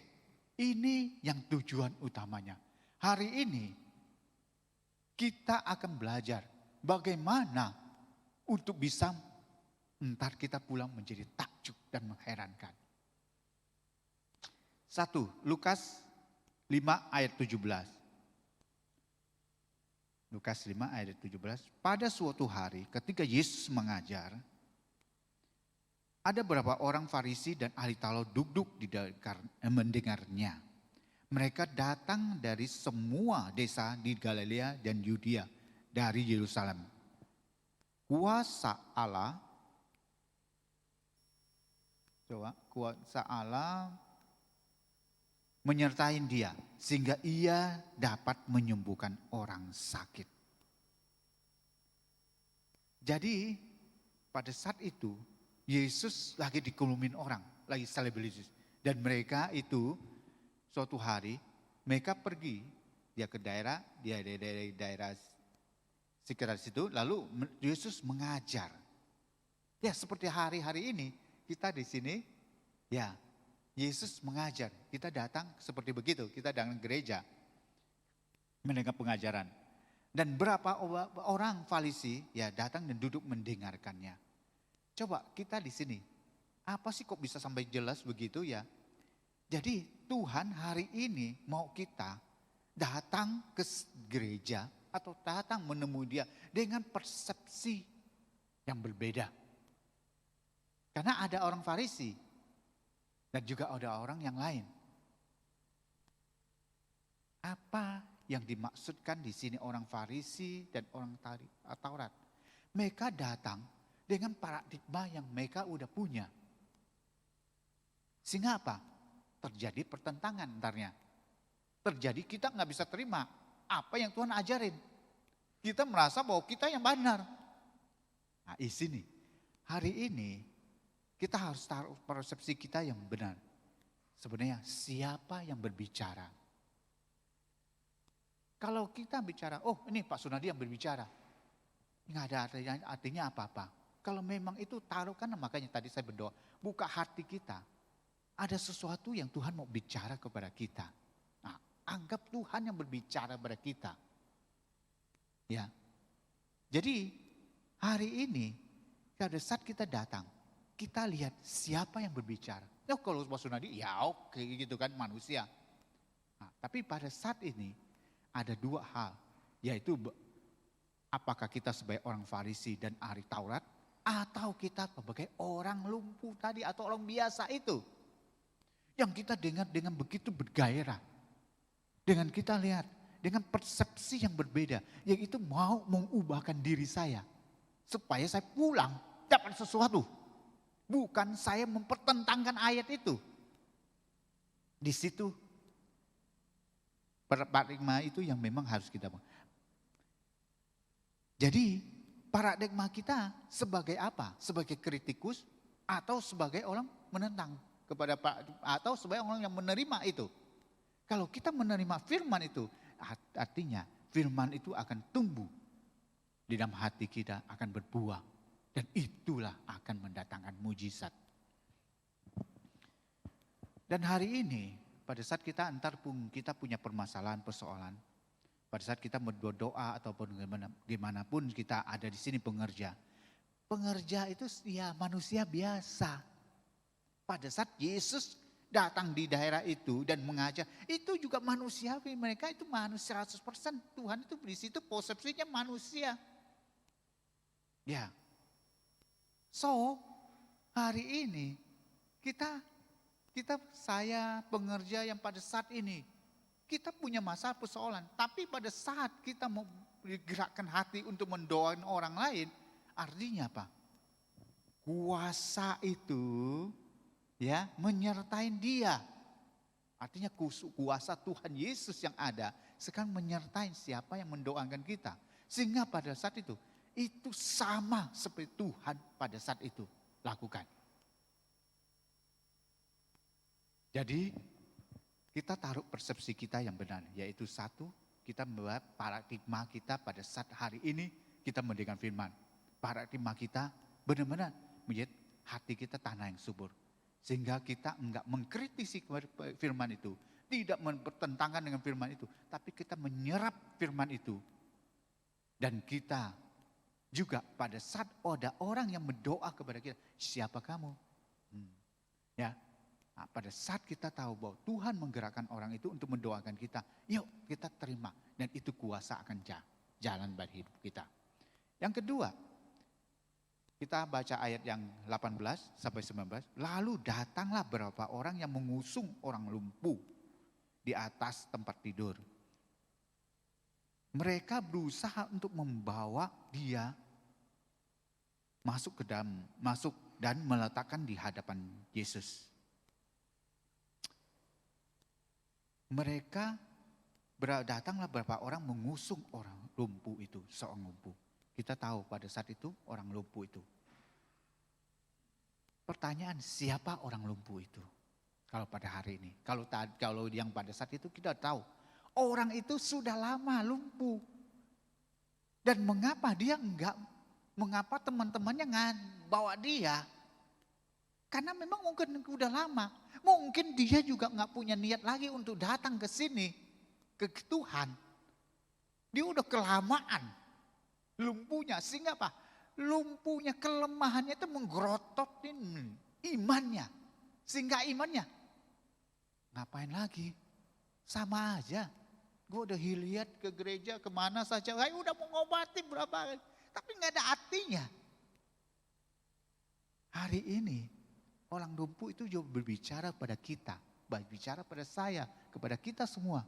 ini yang tujuan utamanya. Hari ini kita akan belajar bagaimana untuk bisa entar kita pulang menjadi takjub dan mengherankan. 1 Lukas 5 ayat 17. Lukas 5 ayat 17. Pada suatu hari ketika Yesus mengajar, ada beberapa orang Farisi dan ahli Taurat duduk mendengarnya. Mereka datang dari semua desa di Galilea dan Yudea, dari Yerusalem. Kuasa Allah menyertai dia sehingga ia dapat menyembuhkan orang sakit. Jadi pada saat itu Yesus lagi dikelilingi orang, lagi selebritis. Dan mereka itu suatu hari mereka pergi dia ke daerah sekitar situ, lalu Yesus mengajar. Ya seperti hari-hari ini kita di sini, ya Yesus mengajar. Kita datang seperti begitu, kita datang gereja mendengar pengajaran. Dan berapa orang Farisi ya datang dan duduk mendengarkannya. Coba kita di sini, apa sih kok bisa sampai jelas begitu ya? Jadi Tuhan hari ini mau kita datang ke gereja atau datang menemui Dia dengan persepsi yang berbeda. Karena ada orang Farisi dan juga ada orang yang lain. Apa yang dimaksudkan di sini orang Farisi dan orang Taurat? Mereka datang dengan paradigma yang mereka udah punya. Sehingga apa? Terjadi pertentangan antaranya. Terjadi kita nggak bisa terima apa yang Tuhan ajarin. Kita merasa bahwa kita yang benar. Nah di sini, hari ini kita harus taruh persepsi kita yang benar. Sebenarnya siapa yang berbicara? Kalau kita bicara, oh ini Pak Sunadi yang berbicara. Nggak ada artinya apa-apa. Kalau memang itu taruhkan, makanya tadi saya berdoa, buka hati kita. Ada sesuatu yang Tuhan mau bicara kepada kita. Nah, anggap Tuhan yang berbicara kepada kita. Ya. Jadi hari ini pada saat kita datang, kita lihat siapa yang berbicara. Ya kalau Pak Sunadi, ya oke gitu kan manusia. Nah, tapi pada saat ini ada dua hal, yaitu apakah kita sebagai orang Farisi dan ahli Taurat, atau kita sebagai orang lumpuh tadi atau orang biasa itu. Yang kita dengar dengan begitu bergairah. Dengan kita lihat, dengan persepsi yang berbeda. Yaitu mau mengubahkan diri saya. Supaya saya pulang dapat sesuatu. Bukan saya mempertentangkan ayat itu. Di situ paradigma itu yang memang harus kita. Jadi paradigma kita sebagai apa? Sebagai kritikus atau sebagai orang menentang kepada atau sebagai orang yang menerima itu. Kalau kita menerima firman itu, artinya firman itu akan tumbuh di dalam hati kita, akan berbuah. Dan itulah akan mendatangkan mujizat. Dan hari ini, pada saat kita kita punya permasalahan, persoalan, pada saat kita berdoa ataupun gimana pun kita ada di sini pengerja. Pengerja itu ya manusia biasa. Pada saat Yesus datang di daerah itu dan mengajar, itu juga manusiawi. Mereka itu manusia 100%. Tuhan itu di situ persepsinya manusia. Ya. So, hari ini saya pengerja yang pada saat ini kita punya masalah persoalan, tapi pada saat kita mau digerakkan hati untuk mendoakan orang lain, artinya apa? Kuasa itu ya menyertai dia. Artinya kuasa Tuhan Yesus yang ada sekarang menyertai siapa yang mendoakan kita. Sehingga pada saat itu sama seperti Tuhan pada saat itu lakukan. Jadi kita taruh persepsi kita yang benar, yaitu satu, kita membuat paradigma kita pada saat hari ini kita mendengar firman. Paradigma kita benar-benar menjadi hati kita tanah yang subur. Sehingga kita enggak mengkritisi firman itu, tidak bertentangan dengan firman itu, tapi kita menyerap firman itu. Dan kita juga pada saat ada orang yang berdoa kepada kita, siapa kamu? Ya, nah, pada saat kita tahu bahwa Tuhan menggerakkan orang itu untuk mendoakan kita, yuk kita terima. Dan itu kuasa akan jalan bagi hidup kita. Yang kedua, kita baca ayat yang 18 sampai 19. Lalu datanglah beberapa orang yang mengusung orang lumpuh di atas tempat tidur. Mereka berusaha untuk membawa dia masuk dan meletakkan di hadapan Yesus. Datanglah beberapa orang mengusung orang lumpuh itu, seorang lumpuh. Kita tahu pada saat itu orang lumpuh itu. Pertanyaan, siapa orang lumpuh itu? Kalau pada hari ini, kalau yang pada saat itu kita tahu orang itu sudah lama lumpuh. Dan mengapa teman-temannya bawa dia? Karena memang mungkin udah lama. Mungkin dia juga nggak punya niat lagi untuk datang ke sini, ke Tuhan. Dia udah kelamaan lumpuhnya, sehingga apa? Lumpuhnya, kelemahannya itu menggerototin imannya. Sehingga imannya, ngapain lagi? Sama aja. Gue udah lihat ke gereja kemana saja, udah mau ngobati berapa kali. Tapi gak ada artinya. Hari ini orang lumpuh itu juga berbicara pada kita. Berbicara pada saya, kepada kita semua.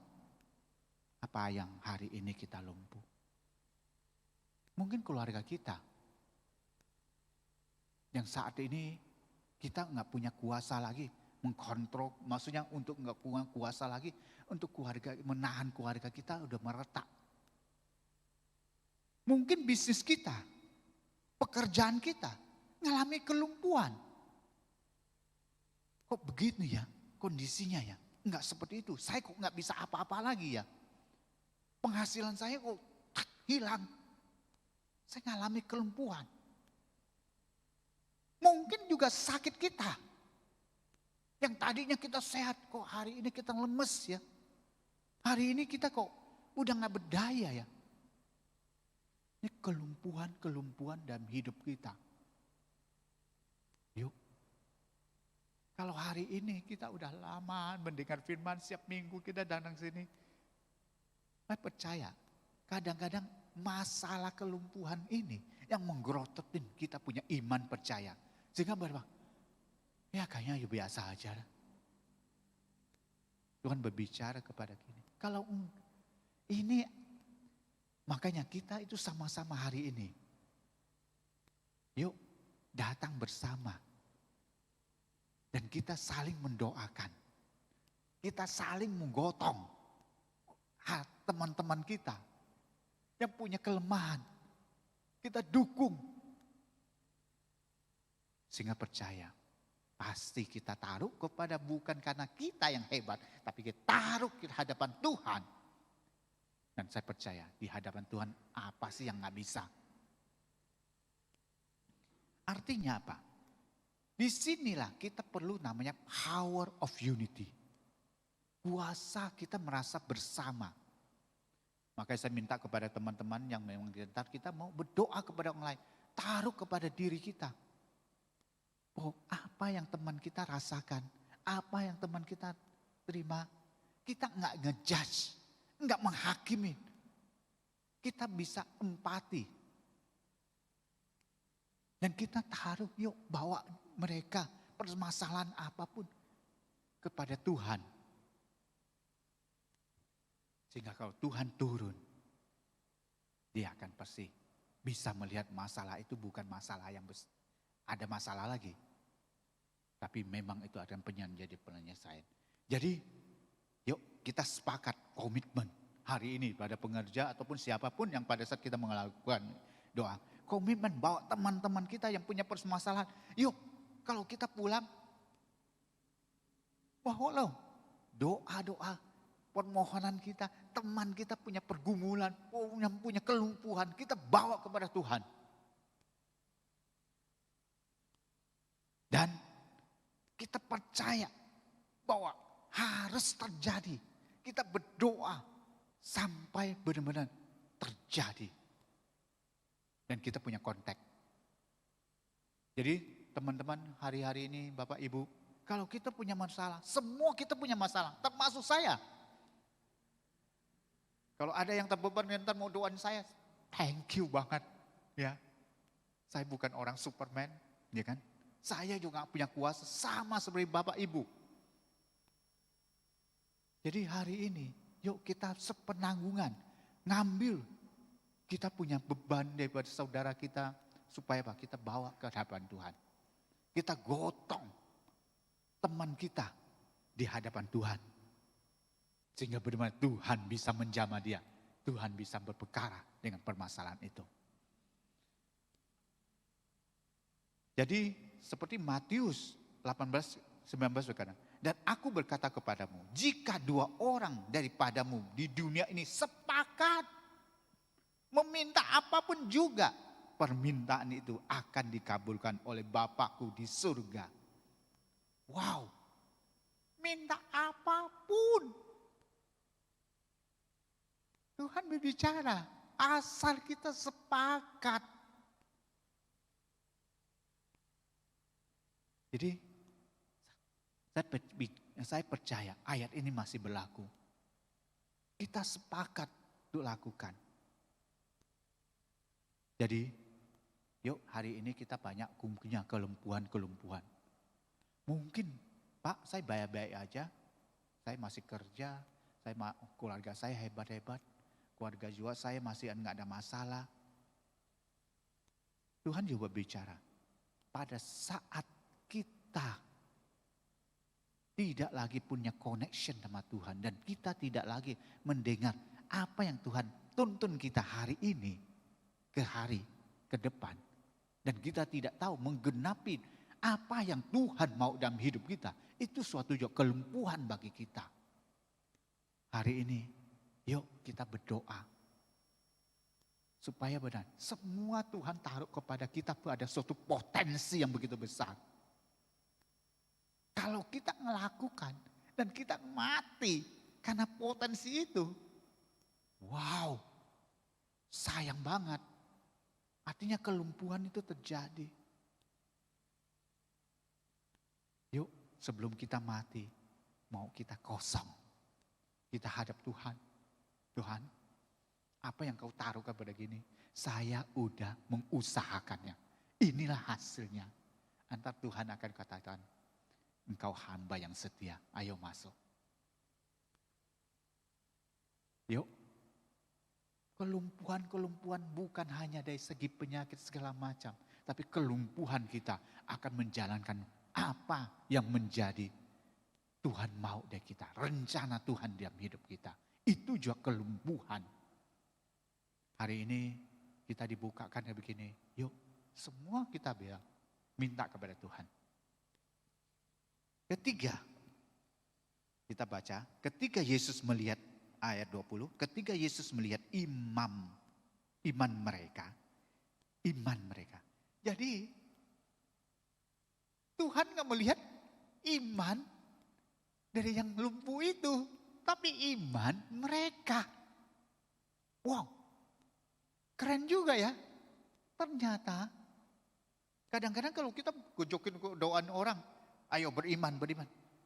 Apa yang hari ini kita lumpuh? Mungkin keluarga kita. Yang saat ini kita nggak punya kuasa lagi mengkontrol, maksudnya untuk nggak punya kuasa lagi untuk menahan keluarga kita udah meretak. Mungkin bisnis kita, pekerjaan kita ngalami kelumpuhan. Kok begini ya kondisinya ya? Nggak seperti itu. Saya kok nggak bisa apa-apa lagi ya? Penghasilan saya kok hilang. Saya ngalami kelumpuhan. Mungkin juga sakit kita. Yang tadinya kita sehat, kok hari ini kita lemes ya. Hari ini kita kok udah gak berdaya ya. Ini kelumpuhan dalam hidup kita. Yuk. Kalau hari ini kita udah lama mendengar firman, setiap minggu kita datang sini. Saya percaya, kadang-kadang masalah kelumpuhan ini yang menggerototin kita punya iman percaya. Sehingga ya kayaknya biasa aja. Tuhan berbicara kepada kita. Kalau ini, makanya kita itu sama-sama hari ini. Yuk datang bersama. Dan kita saling mendoakan. Kita saling menggotong teman-teman kita yang punya kelemahan. Kita dukung. Sehingga percaya, pasti kita taruh kepada bukan karena kita yang hebat, tapi kita taruh di hadapan Tuhan. Dan saya percaya di hadapan Tuhan apa sih yang gak bisa. Artinya apa? Disinilah kita perlu namanya power of unity. Kuasa kita merasa bersama. Makanya saya minta kepada teman-teman yang memang kita mau berdoa kepada orang lain. Taruh kepada diri kita. Oh, apa yang teman kita rasakan, apa yang teman kita terima, kita enggak ngejudge, enggak menghakimi. Kita bisa empati. Dan kita taruh, yuk bawa mereka permasalahan apapun kepada Tuhan. Sehingga kalau Tuhan turun, dia akan pasti bisa melihat masalah itu bukan masalah yang besar. Ada masalah lagi. Tapi memang itu akan menjadi penyelesaian. Jadi kita sepakat komitmen hari ini pada pengerja ataupun siapapun yang pada saat kita melakukan doa. Komitmen bawa teman-teman kita yang punya permasalahan. Yuk kalau kita pulang, bawa loh doa-doa permohonan kita. Teman kita punya pergumulan, punya kelumpuhan, kita bawa kepada Tuhan. Dan kita percaya bahwa harus terjadi. Kita berdoa sampai benar-benar terjadi. Dan kita punya kontak. Jadi teman-teman hari-hari ini Bapak Ibu, kalau kita punya masalah, semua kita punya masalah, termasuk saya. Kalau ada yang terbeban ntar mau doain saya, thank you banget. Ya, saya bukan orang Superman, ya kan? Saya juga punya kuasa sama seperti Bapak Ibu. Jadi hari ini, yuk kita sepenanggungan, ngambil. Kita punya beban daripada saudara kita, supaya apa? Kita bawa ke hadapan Tuhan. Kita gotong teman kita di hadapan Tuhan. Sehingga benar-benar Tuhan bisa menjamah dia. Tuhan bisa berperkara dengan permasalahan itu. Jadi seperti Matius 18:19 berkata, dan aku berkata kepadamu, jika 2 orang daripadamu di dunia ini sepakat meminta apapun juga, permintaan itu akan dikabulkan oleh Bapakku di surga. Wow, minta apapun. Tuhan berbicara, asal kita sepakat. Jadi saya percaya ayat ini masih berlaku. Kita sepakat untuk lakukan. Jadi yuk hari ini kita banyak punya kelumpuhan-kelumpuhan. Mungkin Pak saya baik-baik aja, saya masih kerja, keluarga saya hebat-hebat, keluarga juga saya masih nggak ada masalah. Tuhan juga bicara, pada saat kita tidak lagi punya connection sama Tuhan dan kita tidak lagi mendengar apa yang Tuhan tuntun kita hari ini ke hari ke depan. Dan kita tidak tahu menggenapi apa yang Tuhan mau dalam hidup kita. Itu suatu juga kelumpuhan bagi kita. Hari ini yuk kita berdoa. Supaya benar semua Tuhan taruh kepada kita ada suatu potensi yang begitu besar. Kalau kita melakukan dan kita mati karena potensi itu. Wow, sayang banget. Artinya kelumpuhan itu terjadi. Yuk sebelum kita mati, mau kita kosong. Kita hadap Tuhan. Tuhan, apa yang kau taruh kepada gini? Saya udah mengusahakannya. Inilah hasilnya. Antar Tuhan akan katakan, engkau hamba yang setia, ayo masuk. Yuk. Kelumpuhan-kelumpuhan bukan hanya dari segi penyakit segala macam. Tapi kelumpuhan kita akan menjalankan apa yang menjadi Tuhan mau dari kita. Rencana Tuhan dalam hidup kita. Itu juga kelumpuhan. Hari ini kita dibukakan kayak begini. Yuk semua kita bilang minta kepada Tuhan. Ketiga, kita baca ketika Yesus melihat ayat 20, ketika Yesus melihat iman mereka. Jadi Tuhan gak melihat iman dari yang lumpuh itu, tapi iman mereka. Wow, keren juga ya. Ternyata kadang-kadang kalau kita gojokin doaan orang, ayo beriman.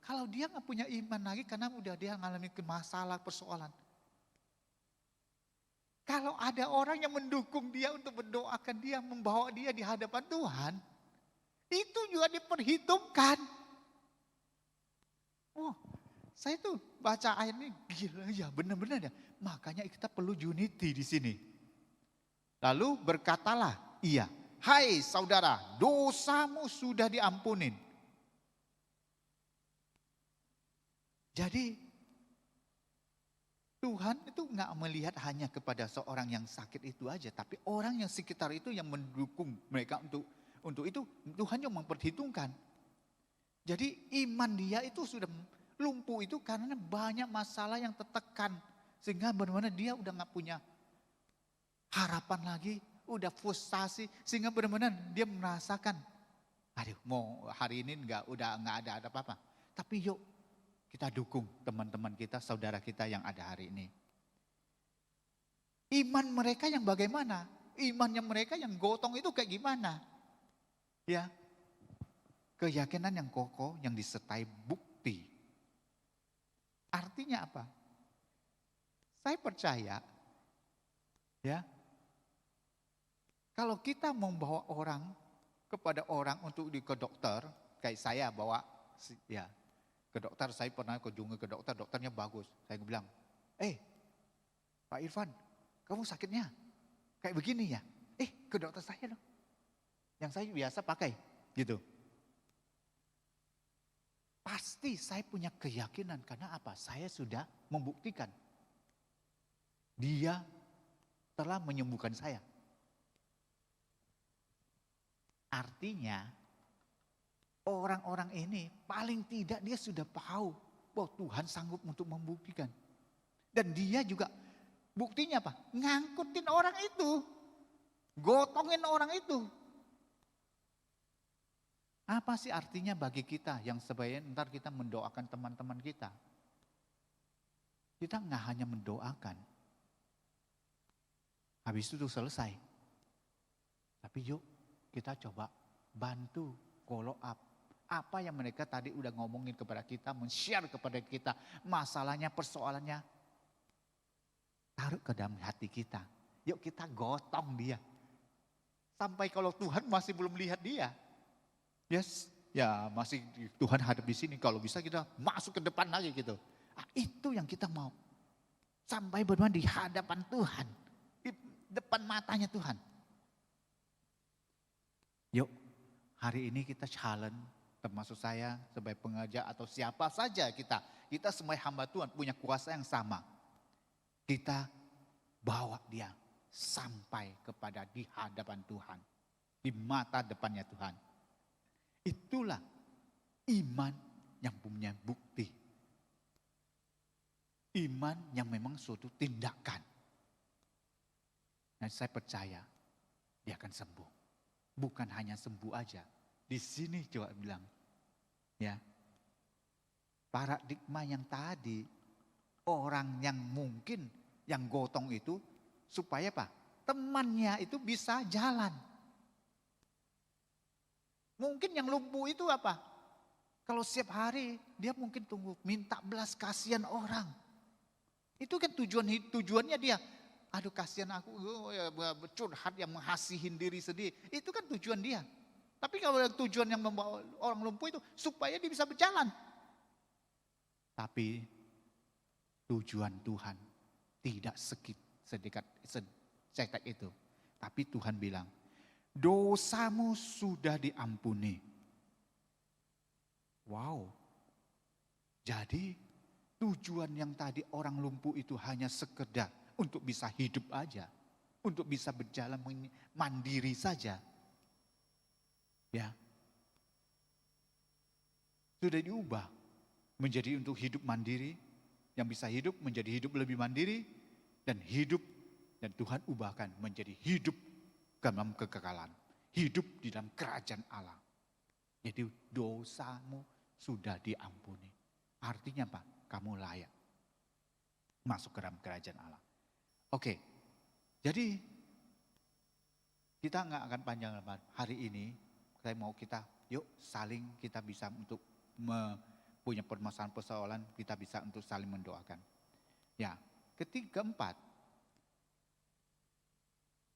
Kalau dia gak punya iman lagi karena udah dia ngalamin masalah, persoalan. Kalau ada orang yang mendukung dia untuk mendoakan dia, membawa dia di hadapan Tuhan, itu juga diperhitungkan. Oh, saya tuh baca ayat ini gila ya, benar-benar ya. Makanya kita perlu unity di sini. Lalu berkatalah ia, hai saudara, dosamu sudah diampunin. Jadi Tuhan itu nggak melihat hanya kepada seorang yang sakit itu aja, tapi orang yang sekitar itu yang mendukung mereka untuk itu, Tuhan yang memperhitungkan. Jadi iman dia itu sudah lumpuh itu karena banyak masalah yang tertekan, sehingga benar-benar dia udah nggak punya harapan lagi, udah frustasi, sehingga benar-benar dia merasakan, aduh mau hari ini udah nggak ada apa-apa. Tapi yuk kita dukung teman-teman kita, saudara kita yang ada hari ini. Iman mereka yang bagaimana? Imannya mereka yang gotong itu kayak gimana? Ya, keyakinan yang kokoh yang disertai bukti. Artinya apa? Saya percaya, ya, kalau kita membawa orang kepada orang untuk ke dokter, kayak saya bawa, ya, ke dokter, saya pernah kunjungi ke dokter, dokternya bagus. Saya bilang, Pak Irfan, kamu sakitnya kayak begini ya? Ke dokter saya dong. Yang saya biasa pakai, gitu. Pasti saya punya keyakinan, karena apa? Saya sudah membuktikan. Dia telah menyembuhkan saya. Artinya, orang-orang ini paling tidak dia sudah tahu bahwa Tuhan sanggup untuk membuktikan. Dan dia juga buktinya apa? Ngangkutin orang itu. Gotongin orang itu. Apa sih artinya bagi kita yang sebaiknya ntar kita mendoakan teman-teman kita? Kita nggak hanya mendoakan. Habis itu selesai. Tapi yuk kita coba bantu follow up. Apa yang mereka tadi udah ngomongin kepada kita, men-share kepada kita masalahnya, persoalannya. Taruh ke dalam hati kita. Yuk kita gotong dia. Sampai kalau Tuhan masih belum lihat dia. Yes, ya masih Tuhan hadap di sini. Kalau bisa kita masuk ke depan lagi gitu. Itu yang kita mau. Sampai benar di hadapan Tuhan. Di depan matanya Tuhan. Yuk, hari ini kita challenge, termasuk saya sebagai pengajar atau siapa saja kita. Kita semua hamba Tuhan punya kuasa yang sama. Kita bawa dia sampai kepada di hadapan Tuhan. Di mata depannya Tuhan. Itulah iman yang punya bukti. Iman yang memang suatu tindakan. Dan saya percaya dia akan sembuh. Bukan hanya sembuh aja. Di sini coba bilang, ya, paradigma yang tadi, orang yang mungkin yang gotong itu supaya apa? Temannya itu bisa jalan. Mungkin yang lumpuh itu apa? Kalau setiap hari dia mungkin tunggu minta belas kasihan orang. Itu kan tujuannya dia. Aduh kasihan aku, curhat yang menghasihin diri sendiri. Itu kan tujuan dia. Tapi kalau tujuan yang membawa orang lumpuh itu supaya dia bisa berjalan. Tapi tujuan Tuhan tidak sedekat itu. Tapi Tuhan bilang, dosamu sudah diampuni. Wow. Jadi tujuan yang tadi orang lumpuh itu hanya sekedar untuk bisa hidup aja. Untuk bisa berjalan mandiri saja. Ya. Sudah diubah menjadi untuk hidup mandiri. Yang bisa hidup menjadi hidup lebih mandiri. Dan hidup dan Tuhan ubahkan menjadi hidup dalam kekekalan. Hidup di dalam kerajaan Allah. Jadi dosamu sudah diampuni. Artinya apa? Kamu layak masuk ke dalam kerajaan Allah. Oke, jadi kita nggak akan panjang lebar. Hari ini saya mau kita, yuk saling kita bisa untuk punya permasalahan-persoalan, kita bisa untuk saling mendoakan. Ya, ketiga, empat.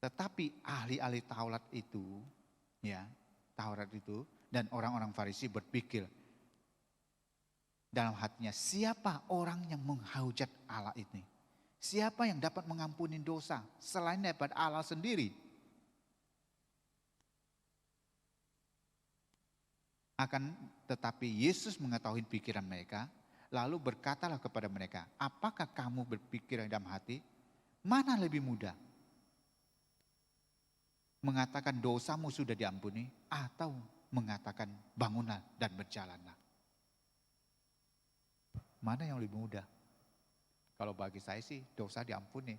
Tetapi ahli-ahli Taurat itu, ya, Taurat itu dan orang-orang Farisi berpikir dalam hatinya, siapa orang yang menghujat Allah ini? Siapa yang dapat mengampuni dosa selain daripada Allah sendiri? Akan tetapi Yesus mengetahui pikiran mereka, Lalu berkatalah kepada mereka, apakah kamu berpikir dalam hati, mana lebih mudah? Mengatakan dosamu sudah diampuni, atau mengatakan bangunlah dan berjalanlah. Mana yang lebih mudah? Kalau bagi saya sih dosa diampuni.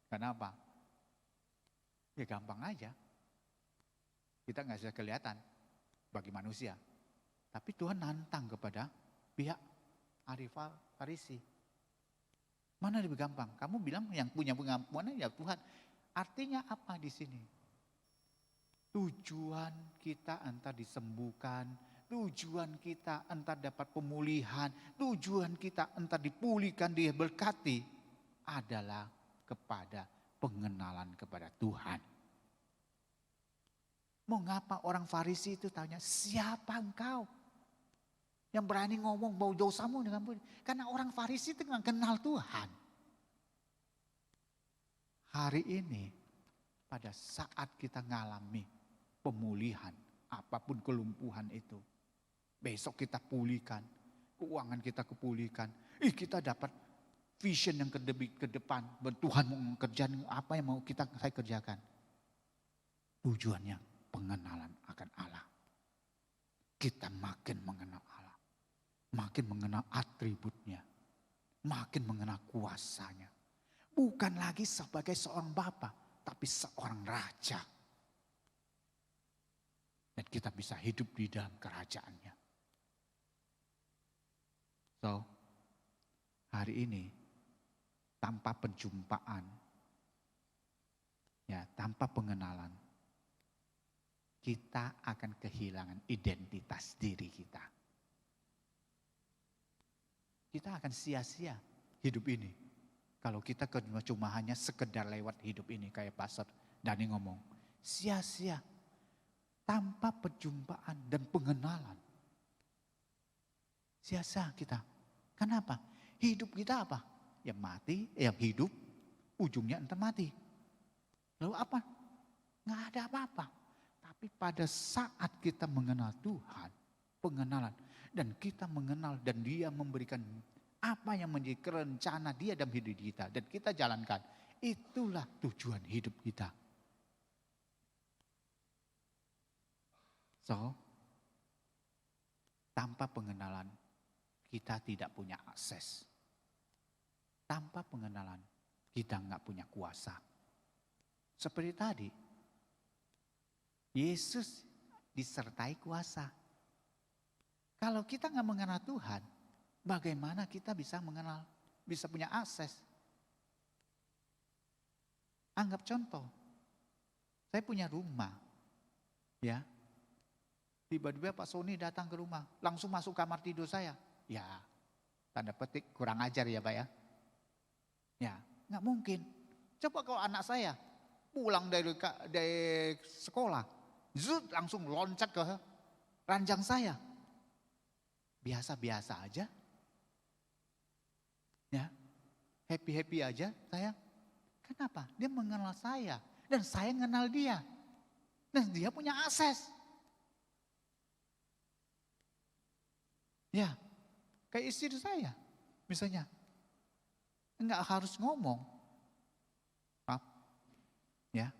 Kenapa? Ya gampang aja. Kita nggak bisa kelihatan bagi manusia. Tapi Tuhan nantang kepada pihak Farisi. Mana lebih gampang? Kamu bilang yang punya pengampunan ya Tuhan. Artinya apa di sini? Tujuan kita entah disembuhkan, tujuan kita entah dapat pemulihan, tujuan kita entah dipulihkan, diberkati adalah kepada pengenalan kepada Tuhan. Mengapa orang Farisi itu tanya, siapa engkau yang berani ngomong bahwa dosamu dengan karena orang Farisi itu nggak kenal Tuhan. Hari ini pada saat kita ngalami pemulihan, apapun kelumpuhan itu, besok kita pulihkan, keuangan kita kepulihkan, kita dapat vision yang ke depan, Tuhan mau kerjaan apa yang mau saya kerjakan. Tujuannya pengenalan akan Allah. Kita makin mengenal Allah, makin mengenal atributnya, makin mengenal kuasanya. Bukan lagi sebagai seorang bapa, tapi seorang raja. Dan kita bisa hidup di dalam kerajaannya. So, hari ini tanpa penjumpaan, ya tanpa pengenalan, kita akan kehilangan identitas diri kita. Kita akan sia-sia hidup ini. Kalau kita cuma hanya sekedar lewat hidup ini kayak Pastor Dani ngomong. Sia-sia. Tanpa perjumpaan dan pengenalan. Sia-sia kita. Kenapa? Hidup kita apa? Yang mati, yang hidup, ujungnya entar mati. Lalu apa? Nggak ada apa-apa. Tapi pada saat kita mengenal Tuhan, pengenalan. Dan kita mengenal dan dia memberikan apa yang menjadi rencana dia dalam hidup kita. Dan kita jalankan. Itulah tujuan hidup kita. So, tanpa pengenalan kita tidak punya akses. Tanpa pengenalan kita nggak punya kuasa. Seperti tadi, Yesus disertai kuasa. Kalau kita nggak mengenal Tuhan, bagaimana kita bisa mengenal, bisa punya akses? Anggap contoh, saya punya rumah, ya. Tiba-tiba Pak Sony datang ke rumah, langsung masuk kamar tidur saya. Ya, tanda petik kurang ajar ya Pak ya. Ya, nggak mungkin. Coba kalau anak saya pulang dari sekolah, zut langsung loncat ke ranjang saya. Biasa-biasa aja. Ya, happy-happy aja saya. Kenapa? Dia mengenal saya dan saya mengenal dia. Dan dia punya akses. Ya, kayak istri saya misalnya. Enggak harus ngomong. Maaf, ya.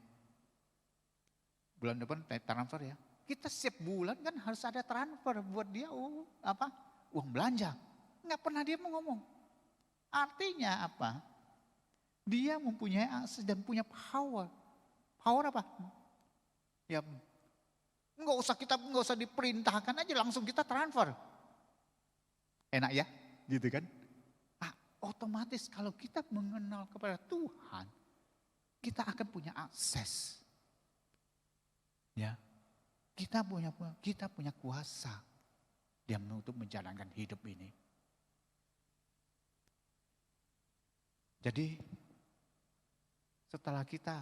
Bulan depan transfer ya. Kita setiap bulan kan harus ada transfer buat dia uang belanja. Enggak pernah dia mau ngomong. Artinya apa? Dia mempunyai akses dan punya power. Power apa? Ya, nggak usah diperintahkan aja langsung kita transfer. Enak ya, gitu kan? Otomatis kalau kita mengenal kepada Tuhan, kita akan punya akses. Ya, kita punya kuasa yang untuk menjalankan hidup ini. Jadi setelah kita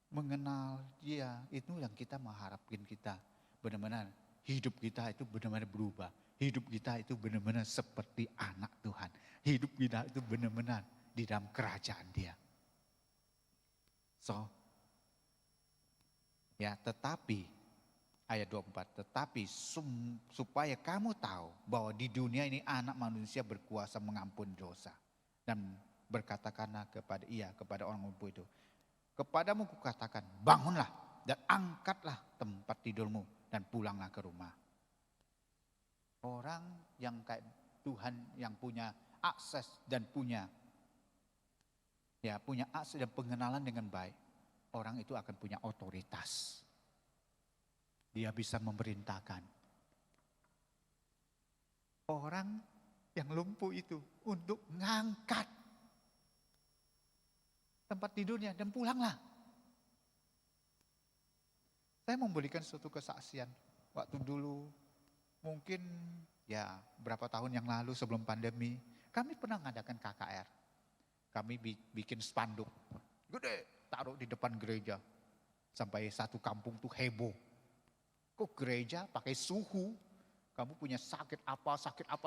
mengenal dia, itu yang kita mengharapkan kita benar-benar hidup kita itu benar-benar berubah. Hidup kita itu benar-benar seperti anak Tuhan. Hidup kita itu benar-benar di dalam kerajaan dia. So, ya tetapi ayat 24. Tetapi supaya kamu tahu bahwa di dunia ini anak manusia berkuasa mengampuni dosa. Dan berkatakanlah kepada orang lumpuh itu, kepadamu kukatakan, bangunlah dan angkatlah tempat tidurmu dan pulanglah ke rumah. Orang yang kayak Tuhan yang punya akses dan punya akses dan pengenalan dengan baik, orang itu akan punya otoritas. Dia bisa memerintahkan. Orang yang lumpuh itu untuk ngangkat tempat tidurnya dan pulanglah. Saya memberikan suatu kesaksian waktu dulu, mungkin ya berapa tahun yang lalu sebelum pandemi, kami pernah mengadakan KKR. Kami bikin spanduk gede, taruh di depan gereja. Sampai satu kampung tuh heboh. Kok gereja pakai suhu? Kamu punya sakit apa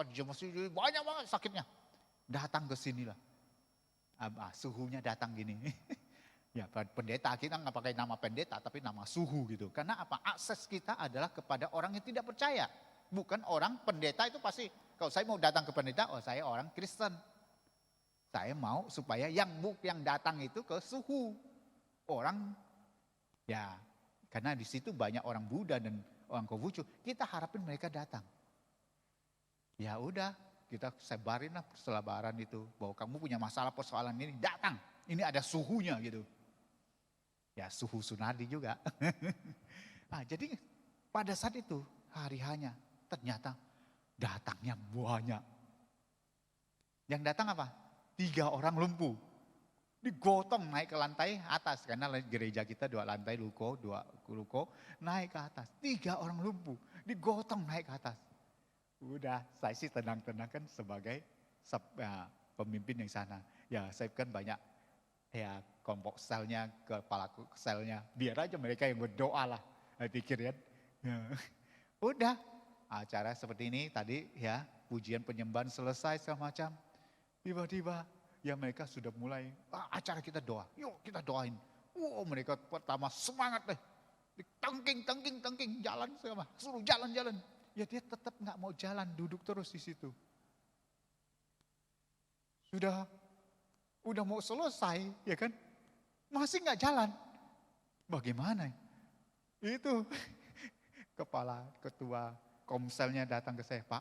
di masih banyak banget sakitnya. Datang ke sinilah. Suhunya datang gini. Ya pendeta kita nggak pakai nama pendeta tapi nama suhu gitu. Karena apa? Akses kita adalah kepada orang yang tidak percaya. Bukan orang pendeta itu pasti. Kalau saya mau datang ke pendeta, saya orang Kristen. Saya mau supaya yang datang itu ke suhu. Orang ya karena di situ banyak orang Buddha dan orang Konghucu, kita harapin mereka datang. Ya udah, kita sebarin lah selebaran itu bahwa kamu punya masalah persoalan ini, datang. Ini ada suhunya gitu. Ya suhu Sunardi juga. Nah, jadi pada saat itu hari hanya ternyata datangnya banyak. Yang datang apa? 3 orang lumpuh. Digotong naik ke lantai atas. Karena gereja kita 2 lantai ruko, 2 ruko. Naik ke atas. 3 orang lumpuh. Digotong naik ke atas. Udah saya sih tenang-tenang kan sebagai pemimpin yang sana. Ya saya kan banyak ya kelompok selnya, kepala selnya. Biar aja mereka yang berdoa lah. Saya pikir ya. Udah acara seperti ini tadi ya. Pujian penyembahan selesai segala macam. Tiba-tiba ya mereka sudah mulai, acara kita doa, yuk kita doain. Mereka pertama semangat deh, tengking, jalan segala, suruh jalan. Ya dia tetap nggak mau jalan, duduk terus di situ. Udah mau selesai, ya kan? Masih nggak jalan. Bagaimana? Itu kepala ketua komselnya datang ke saya, Pak,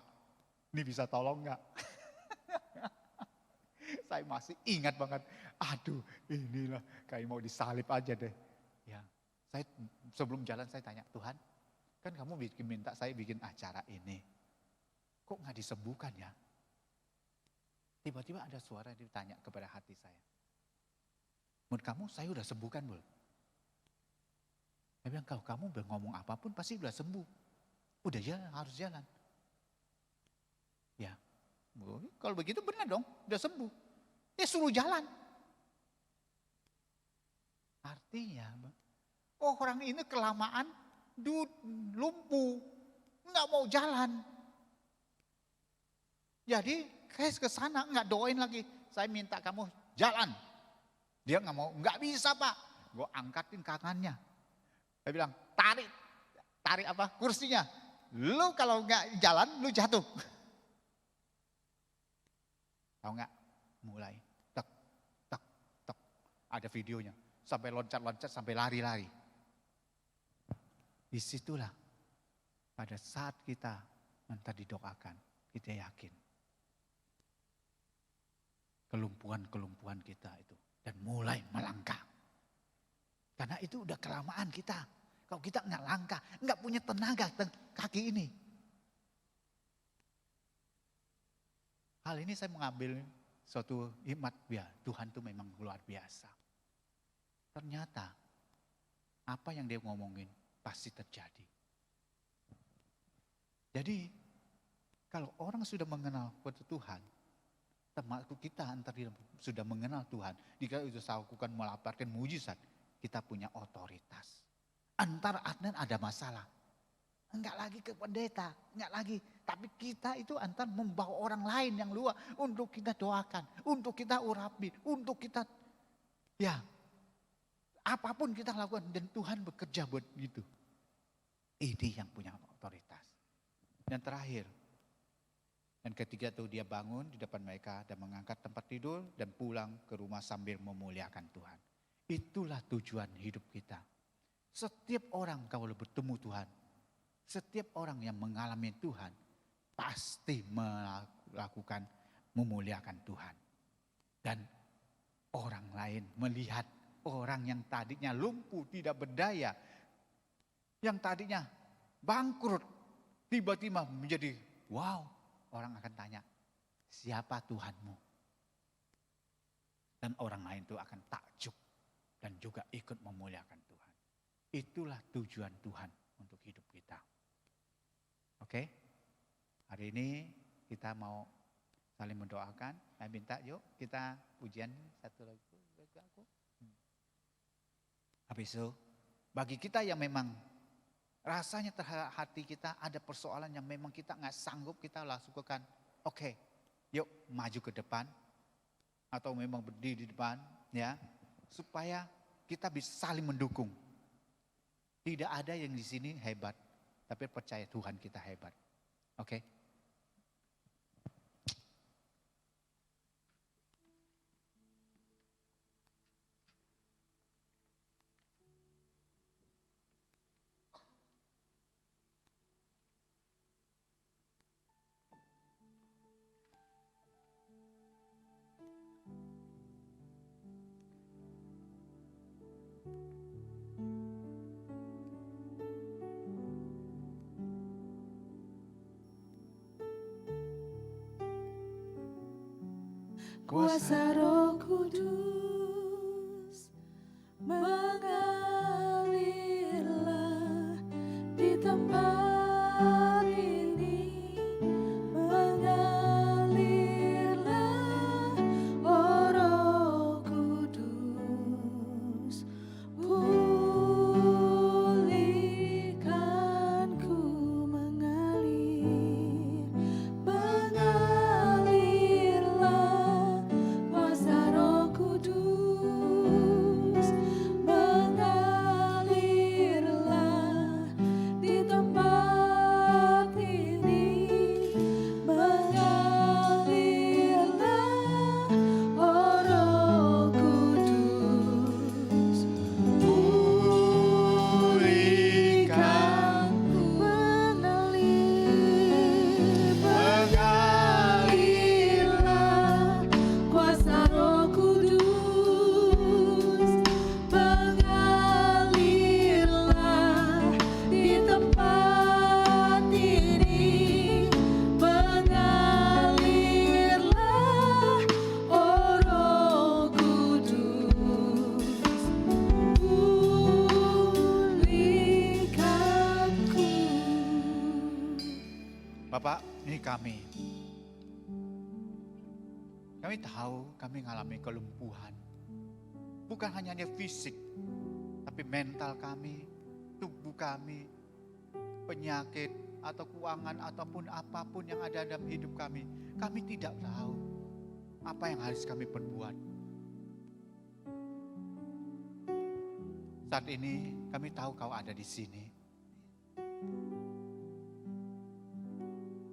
ini bisa tolong nggak? Saya masih ingat banget, aduh inilah kayak mau disalib aja deh. Ya, saya sebelum jalan saya tanya, Tuhan, kan kamu minta saya bikin acara ini, kok nggak disembuhkan ya? Tiba-tiba ada suara yang ditanya kepada hati saya, menurut kamu saya udah sembuhkan belum? Saya bilang, kalau kamu udah ngomong apapun pasti udah sembuh, udah jalan, harus jalan. Ya, kalau begitu benar dong, udah sembuh. Ya suruh jalan. Artinya, orang ini kelamaan lumpuh, nggak mau jalan. Jadi kayak ke sana nggak doain lagi. Saya minta kamu jalan. Dia nggak mau, nggak bisa Pak. Gue angkatin kakinya. Saya bilang tarik apa kursinya. Lu kalau nggak jalan, lu jatuh. Tahu nggak? Mulai tek. Ada videonya. Sampai loncat-loncat, sampai lari-lari. Disitulah pada saat kita minta didoakan, kita yakin. Kelumpuhan kita itu. Dan mulai melangkah. Karena itu udah kelamaan kita. Kalau kita nggak langkah, nggak punya tenaga kaki ini. Hal ini saya mengambil suatu hikmat, ya Tuhan itu memang luar biasa. Ternyata apa yang dia ngomongin pasti terjadi. Jadi kalau orang sudah mengenal Tuhan, termasuk kita antar sudah mengenal Tuhan, jika itu lakukan melaporkan mujizat, kita punya otoritas. Antar ada masalah, enggak lagi ke pendeta, enggak lagi. Tapi kita itu antar membawa orang lain yang luar untuk kita doakan, untuk kita urapi, untuk kita ya apapun kita lakukan dan Tuhan bekerja buat gitu. Ini yang punya otoritas. Dan terakhir, dan ketika itu dia bangun di depan mereka dan mengangkat tempat tidur dan pulang ke rumah sambil memuliakan Tuhan. Itulah tujuan hidup kita. Setiap orang kalau bertemu Tuhan, setiap orang yang mengalami Tuhan, pasti melakukan memuliakan Tuhan. Dan orang lain melihat orang yang tadinya lumpuh, tidak berdaya, yang tadinya bangkrut, tiba-tiba menjadi wow. Orang akan tanya, siapa Tuhanmu? Dan orang lain itu akan takjub dan juga ikut memuliakan Tuhan. Itulah tujuan Tuhan untuk hidup kita. Oke? Hari ini kita mau saling mendoakan. Saya minta yuk kita pujian satu lagu. Habis itu, bagi kita yang memang rasanya terhadap hati kita ada persoalan yang memang kita nggak sanggup, kita lakukan. Oke, yuk maju ke depan atau memang berdiri di depan, ya, supaya kita bisa saling mendukung. Tidak ada yang di sini hebat, tapi percaya Tuhan kita hebat. Oke? Kuasa Roh Kudus mengalirlah di tempat ini, mengalirlah, oh Roh Kudus, pulihkanku, mengalir, mengalirlah. Kuasa Roh Kudus mengalirlah di tempat ini, mengalirlah, oh Roh Kudus, pulihkanku, mengalirlah. Kuasa Roh Kudus mengalirlah di tempat ini, mengalirlah, oh Roh Kudus, pulihkanku. Bapak, ini kami. Kami tahu kami mengalami kelumpuhan. Bukan hanya fisik, tapi mental kami, tubuh kami, penyakit atau keuangan ataupun apapun yang ada dalam hidup kami. Kami tidak tahu apa yang harus kami perbuat. Saat ini kami tahu kau ada di sini.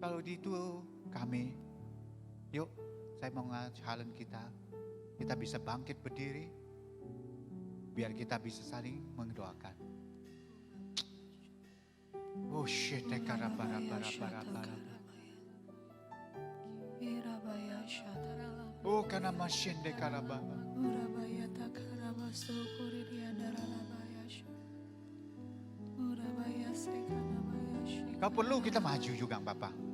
Kalau itu kami, yuk saya mau challenge kita bisa bangkit berdiri, biar kita bisa saling mendoakan. Oh shit, oh karena masih dekaraba. Kau perlu kita maju juga, Bapak.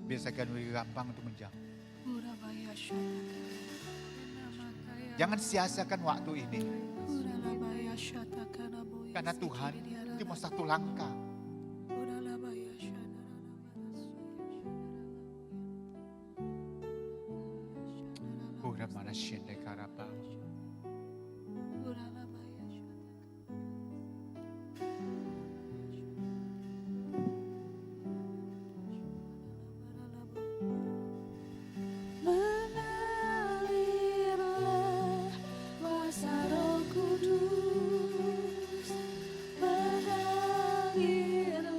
Biasakan lebih gampang untuk menjauh. Jangan sia-siakan waktu ini. Karena Tuhan cuma satu langkah. Ura mana shinde karaba. Mengalirlah kuasa Roh Kudus, mengalirlah.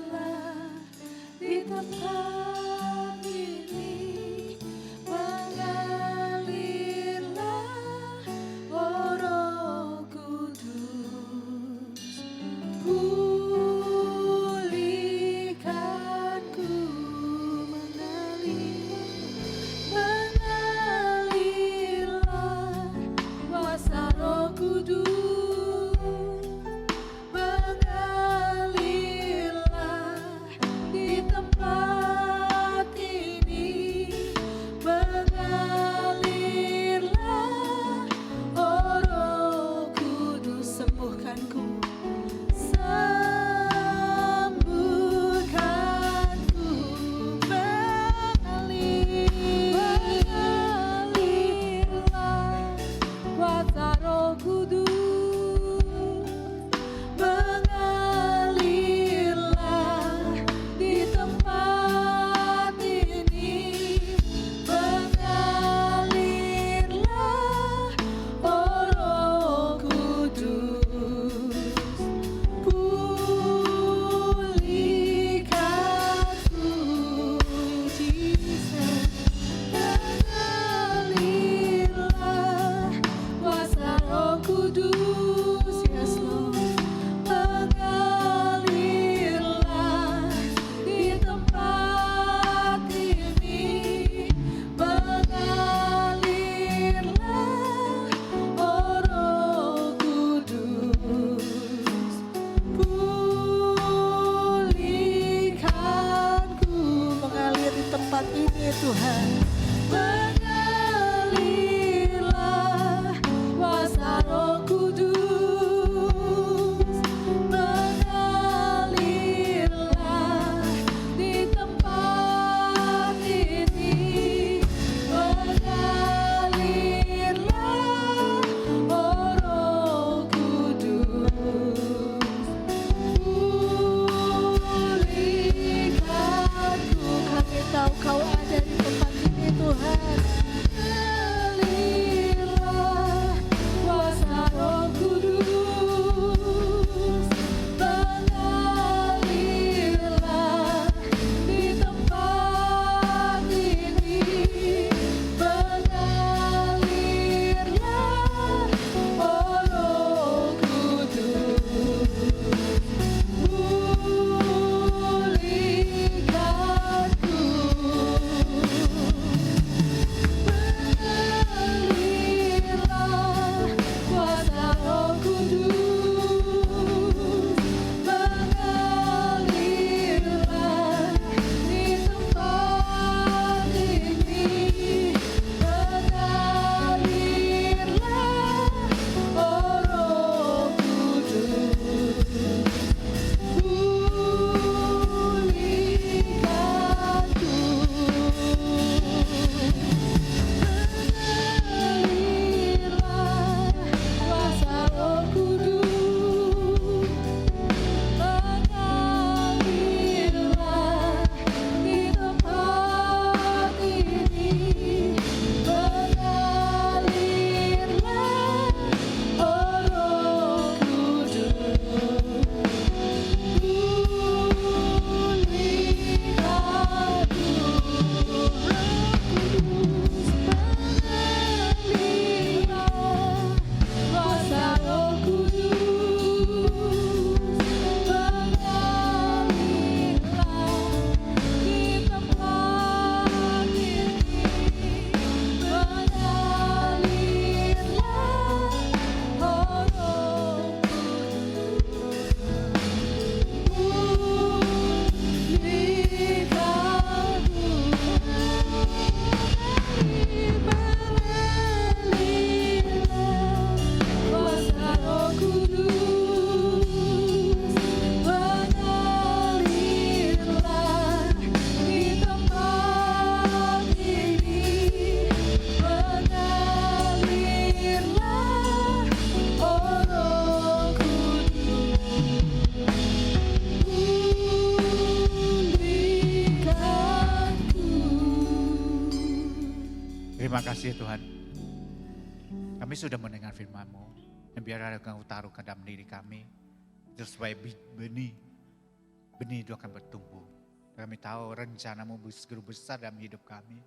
kasih ya Tuhan. Kami sudah mendengar firman-Mu. Dan biar ada Engkau taruh ke dalam diri kami. Terus supaya benih itu akan bertumbuh. Kami tahu rencana-Mu begitu besar dalam hidup kami.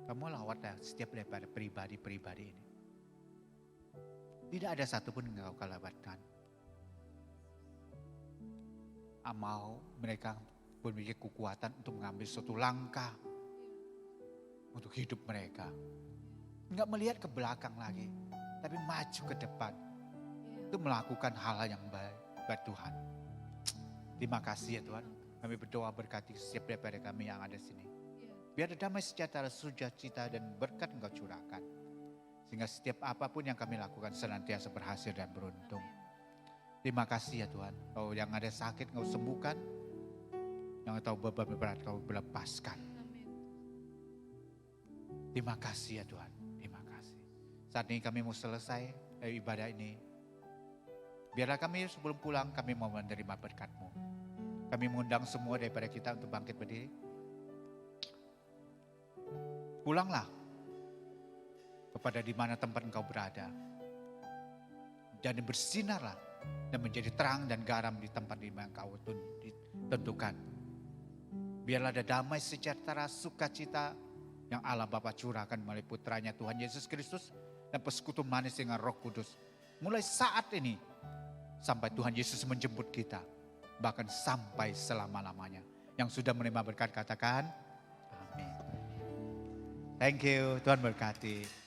Kamu lawatlah setiap daripada pribadi-pribadi ini. Tidak ada satupun yang Kau lewatkan. Mau mereka memiliki kekuatan untuk mengambil suatu langkah untuk hidup mereka. Enggak melihat ke belakang lagi, tapi maju ke depan. Untuk melakukan hal-hal yang baik buat Tuhan. Terima kasih ya Tuhan. Kami berdoa berkati setiap daripada kami yang ada di sini. Biar ada damai sejahtera, sukacita dan berkat Engkau curahkan. Sehingga setiap apapun yang kami lakukan senantiasa berhasil dan beruntung. Terima kasih ya Tuhan. Kalau yang ada sakit Engkau sembuhkan. Yang tahu beban berat Kau lepaskan. Terima kasih ya Tuhan. Terima kasih. Saat ini kami mau selesai ibadah ini. Biarlah kami sebelum pulang kami mau menerima berkat-Mu. Kami mengundang semua daripada kita untuk bangkit berdiri. Pulanglah kepada di mana tempat engkau berada. Dan bersinarlah dan menjadi terang dan garam di tempat di mana engkau tentukan. Biarlah ada damai sejahtera sukacita yang Allah Bapa curahkan melalui putranya Tuhan Yesus Kristus dan persekutuan manis dengan Roh Kudus. Mulai saat ini sampai Tuhan Yesus menjemput kita. Bahkan sampai selama-lamanya. Yang sudah menerima berkat katakan, amin. Thank you, Tuhan berkati.